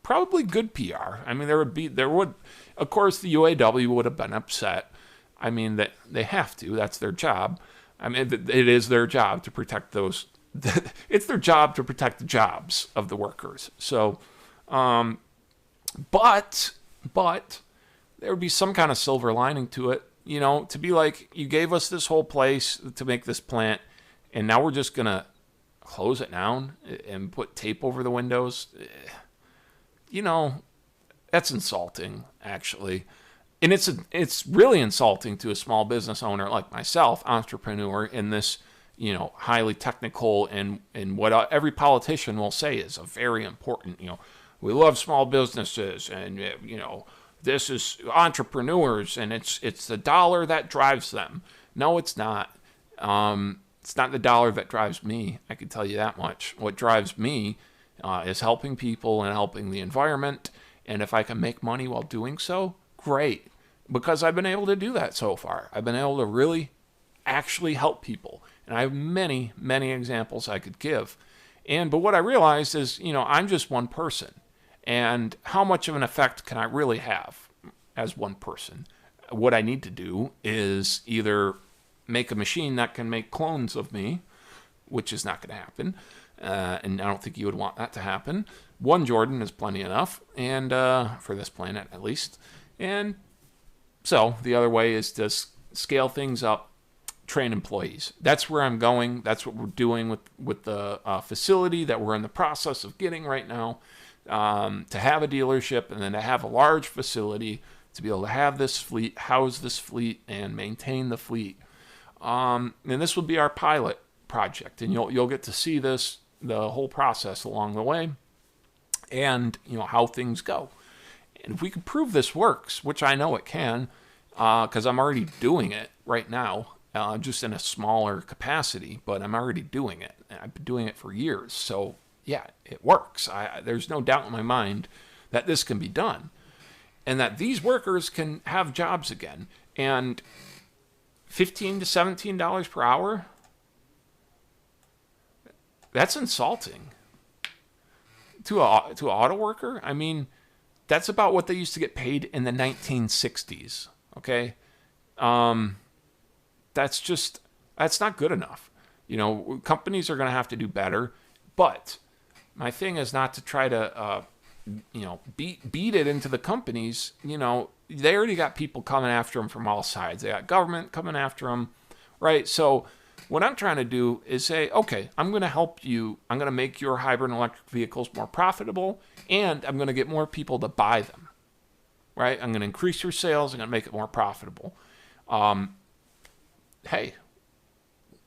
probably good PR. I mean, of course, the UAW would have been upset. I mean, they have to. That's their job. I mean, it is their job to protect those. It's their job to protect the jobs of the workers. So, but there would be some kind of silver lining to it, to be like, you gave us this whole place to make this plant, and now we're just gonna close it down and put tape over the windows. That's insulting, actually. And it's really insulting to a small business owner like myself, entrepreneur, in this, highly technical and what every politician will say is a very important, we love small businesses, and, this is entrepreneurs, and it's the dollar that drives them. No, it's not. It's not the dollar that drives me. I can tell you that much. What drives me is helping people and helping the environment. And if I can make money while doing so, great. Because I've been able to do that so far. I've been able to really actually help people. And I have many, many examples I could give. But what I realized is, I'm just one person. And how much of an effect can I really have as one person? What I need to do is either make a machine that can make clones of me, which is not going to happen. And I don't think you would want that to happen. One Jordan is plenty enough, and for this planet at least. And so the other way is to scale things up, train employees. That's where I'm going. That's what we're doing with the facility that we're in the process of getting right now, to have a dealership and then to have a large facility to be able to have this fleet, house this fleet, and maintain the fleet. And this will be our pilot project, and you'll get to see the whole process along the way, and how things go. And if we can prove this works, which I know it can, because I'm already doing it right now, just in a smaller capacity, but I'm already doing it. I've been doing it for years, so yeah, it works. There's no doubt in my mind that this can be done, and that these workers can have jobs again. And $15 to $17 per hour, that's insulting to an auto worker. I mean, that's about what they used to get paid in the 1960s. Okay, that's not good enough. Companies are going to have to do better. But my thing is not to try to beat it into the companies. They already got people coming after them from all sides. They got government coming after them, right? So what I'm trying to do is say, okay, I'm going to help you. I'm going to make your hybrid and electric vehicles more profitable, and I'm going to get more people to buy them, right? I'm going to increase your sales. I'm going to make it more profitable. Hey,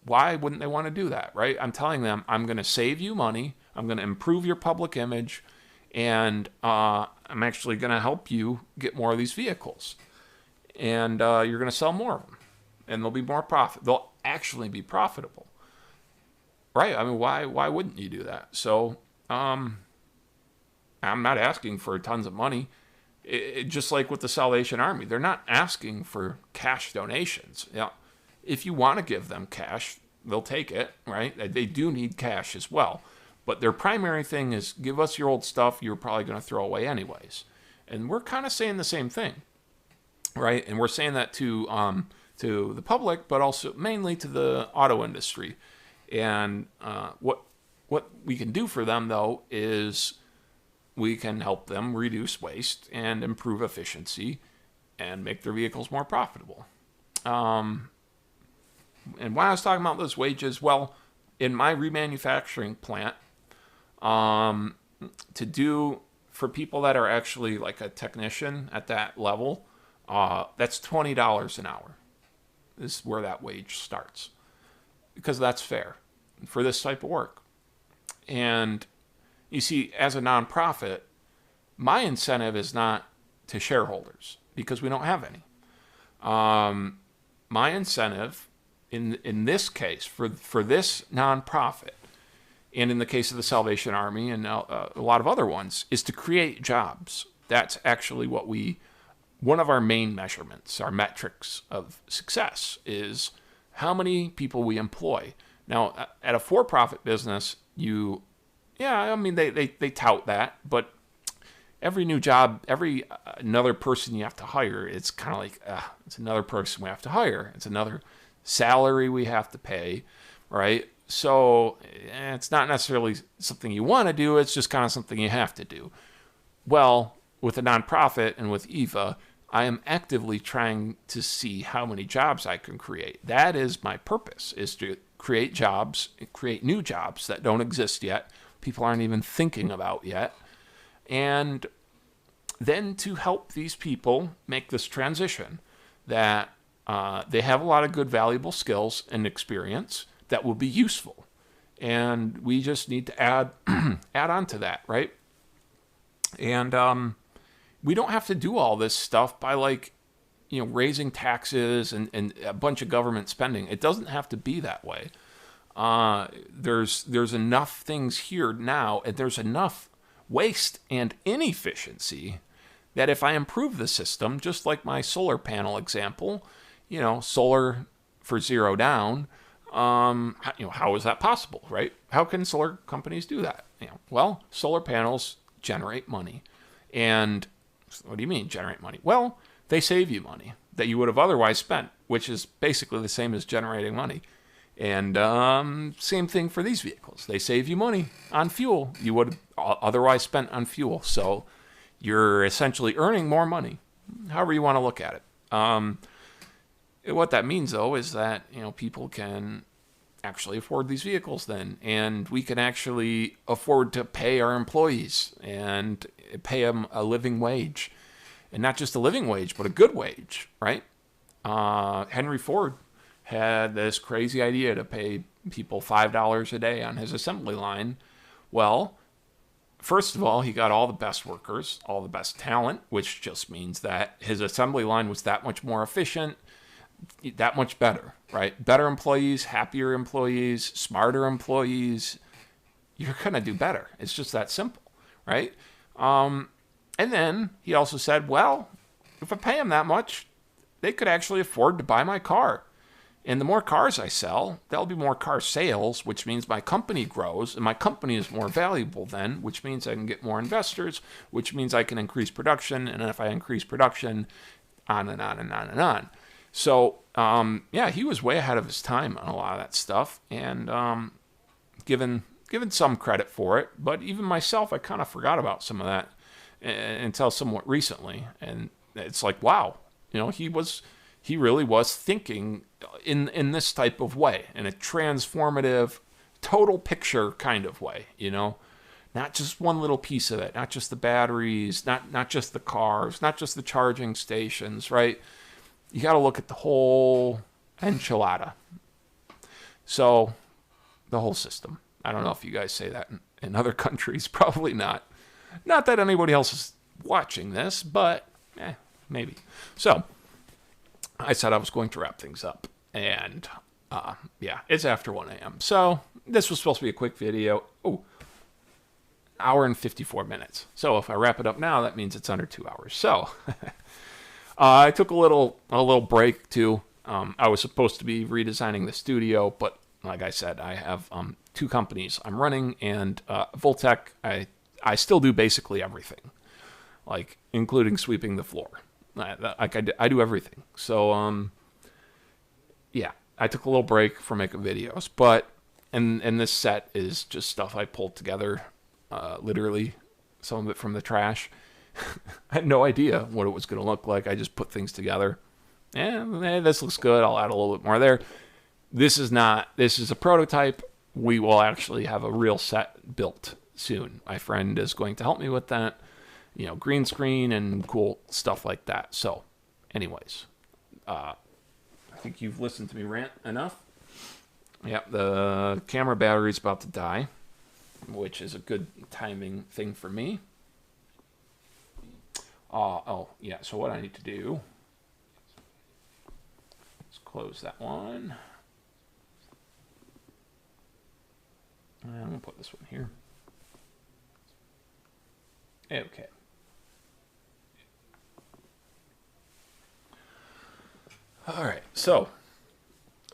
why wouldn't they want to do that, right? I'm telling them, I'm going to save you money. I'm going to improve your public image, and I'm actually going to help you get more of these vehicles. And you're going to sell more of them, and they'll be more profit. They'll actually be profitable, right? I mean, why wouldn't you do that? So I'm not asking for tons of money. Just like with the Salvation Army, they're not asking for cash donations. If you want to give them cash, they'll take it, right? They do need cash as well. But their primary thing is, give us your old stuff you're probably going to throw away anyways. And we're kind of saying the same thing, right? And we're saying that to the public, but also mainly to the auto industry. And what we can do for them, though, is we can help them reduce waste and improve efficiency and make their vehicles more profitable. And why I was talking about those wages, well, in my remanufacturing plant, to do for people that are actually like a technician at that level, that's $20 an hour. This is where that wage starts, because that's fair for this type of work. And you see, as a nonprofit, my incentive is not to shareholders, because we don't have any. My incentive in this case for this nonprofit, and in the case of the Salvation Army and a lot of other ones, is to create jobs. That's actually one of our main measurements, our metrics of success, is how many people we employ. Now, at a for-profit business, they tout that, but every new job, another person you have to hire, it's kind of like, it's another person we have to hire. It's another salary we have to pay, right? So it's not necessarily something you want to do, it's just kind of something you have to do. Well, with a nonprofit and with EVA, I am actively trying to see how many jobs I can create. That is my purpose, is to create jobs, create new jobs that don't exist yet, people aren't even thinking about yet, and then to help these people make this transition that they have a lot of good, valuable skills and experience that will be useful. And we just need to add on to that, right? And we don't have to do all this stuff by raising taxes and a bunch of government spending. It doesn't have to be that way. There's enough things here now, and there's enough waste and inefficiency that if I improve the system, just like my solar panel example, solar for zero down, how is that possible, right? How can solar companies do that? Well, solar panels generate money. And what do you mean generate money? Well, they save you money that you would have otherwise spent, which is basically the same as generating money. And same thing for these vehicles. They save you money on fuel you would have otherwise spent on fuel. So you're essentially earning more money, however you want to look at it. What that means, though, is that people can actually afford these vehicles then, and we can actually afford to pay our employees and pay them a living wage, and not just a living wage, but a good wage, right? Henry Ford had this crazy idea to pay people $5 a day on his assembly line. Well, first of all, he got all the best workers, all the best talent, which just means that his assembly line was that much more efficient, that much better, right? Better employees, happier employees, smarter employees. You're going to do better. It's just that simple, right? And then he also said, well, if I pay them that much, they could actually afford to buy my car. And the more cars I sell, there'll be more car sales, which means my company grows, and my company is more valuable then, which means I can get more investors, which means I can increase production, and if I increase production, on and on and on and on. So, he was way ahead of his time on a lot of that stuff, and given some credit for it, but even myself, I kind of forgot about some of that until somewhat recently, and it's like, wow, he really was thinking in this type of way, in a transformative, total picture kind of way, not just one little piece of it, not just the batteries, not just the cars, not just the charging stations, right? You got to look at the whole enchilada. So, the whole system. I don't know if you guys say that in other countries. Probably not. Not that anybody else is watching this, but maybe. So, I said I was going to wrap things up. And, it's after 1 a.m. So, this was supposed to be a quick video. Oh, hour and 54 minutes. So, if I wrap it up now, that means it's under 2 hours. So, I took a little break, too. I was supposed to be redesigning the studio, but like I said, I have 2 companies I'm running, and Voltec, I still do basically everything, like including sweeping the floor. I do everything. So, I took a little break from making videos, but and this set is just stuff I pulled together, literally some of it from the trash. I had no idea what it was going to look like. I just put things together. This looks good. I'll add a little bit more there. This is a prototype. We will actually have a real set built soon. My friend is going to help me with that, green screen and cool stuff like that. So, anyways, I think you've listened to me rant enough. Yep, the camera battery's about to die, which is a good timing thing for me. So what I need to do is close that one. I'm going to put this one here. Okay. All right, so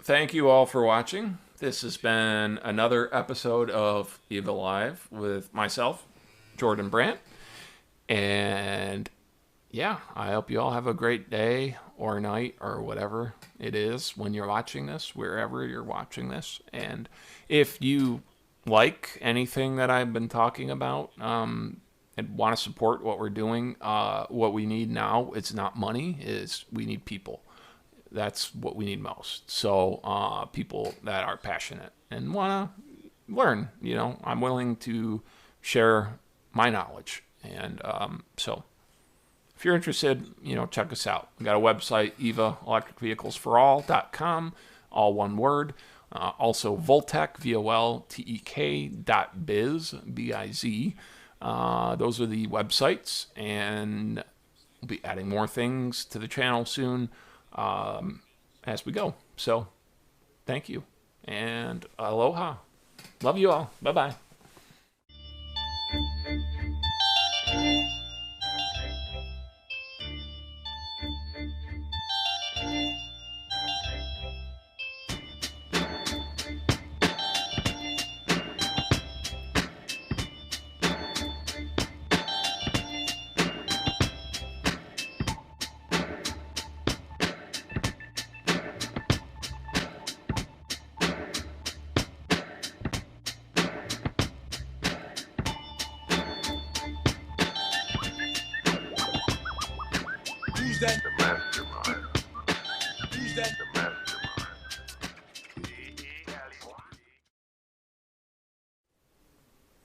thank you all for watching. This has been another episode of EVA Live with myself, Jordan Brandt, and yeah, I hope you all have a great day or night or whatever it is when you're watching this, wherever you're watching this. And if you like anything that I've been talking about, and want to support what we're doing, what we need now, it's not money, is we need people. That's what we need most. So people that are passionate and want to learn, I'm willing to share my knowledge. And so if you're interested, check us out. We got a website, evaelectricvehiclesforall.com, all one word. Also Voltec, VOLTEK.biz, B-I-Z. Those are the websites, and we'll be adding more things to the channel soon as we go. So thank you, and aloha. Love you all. Bye-bye. Who's that? The mastermind. Who's that? The mastermind.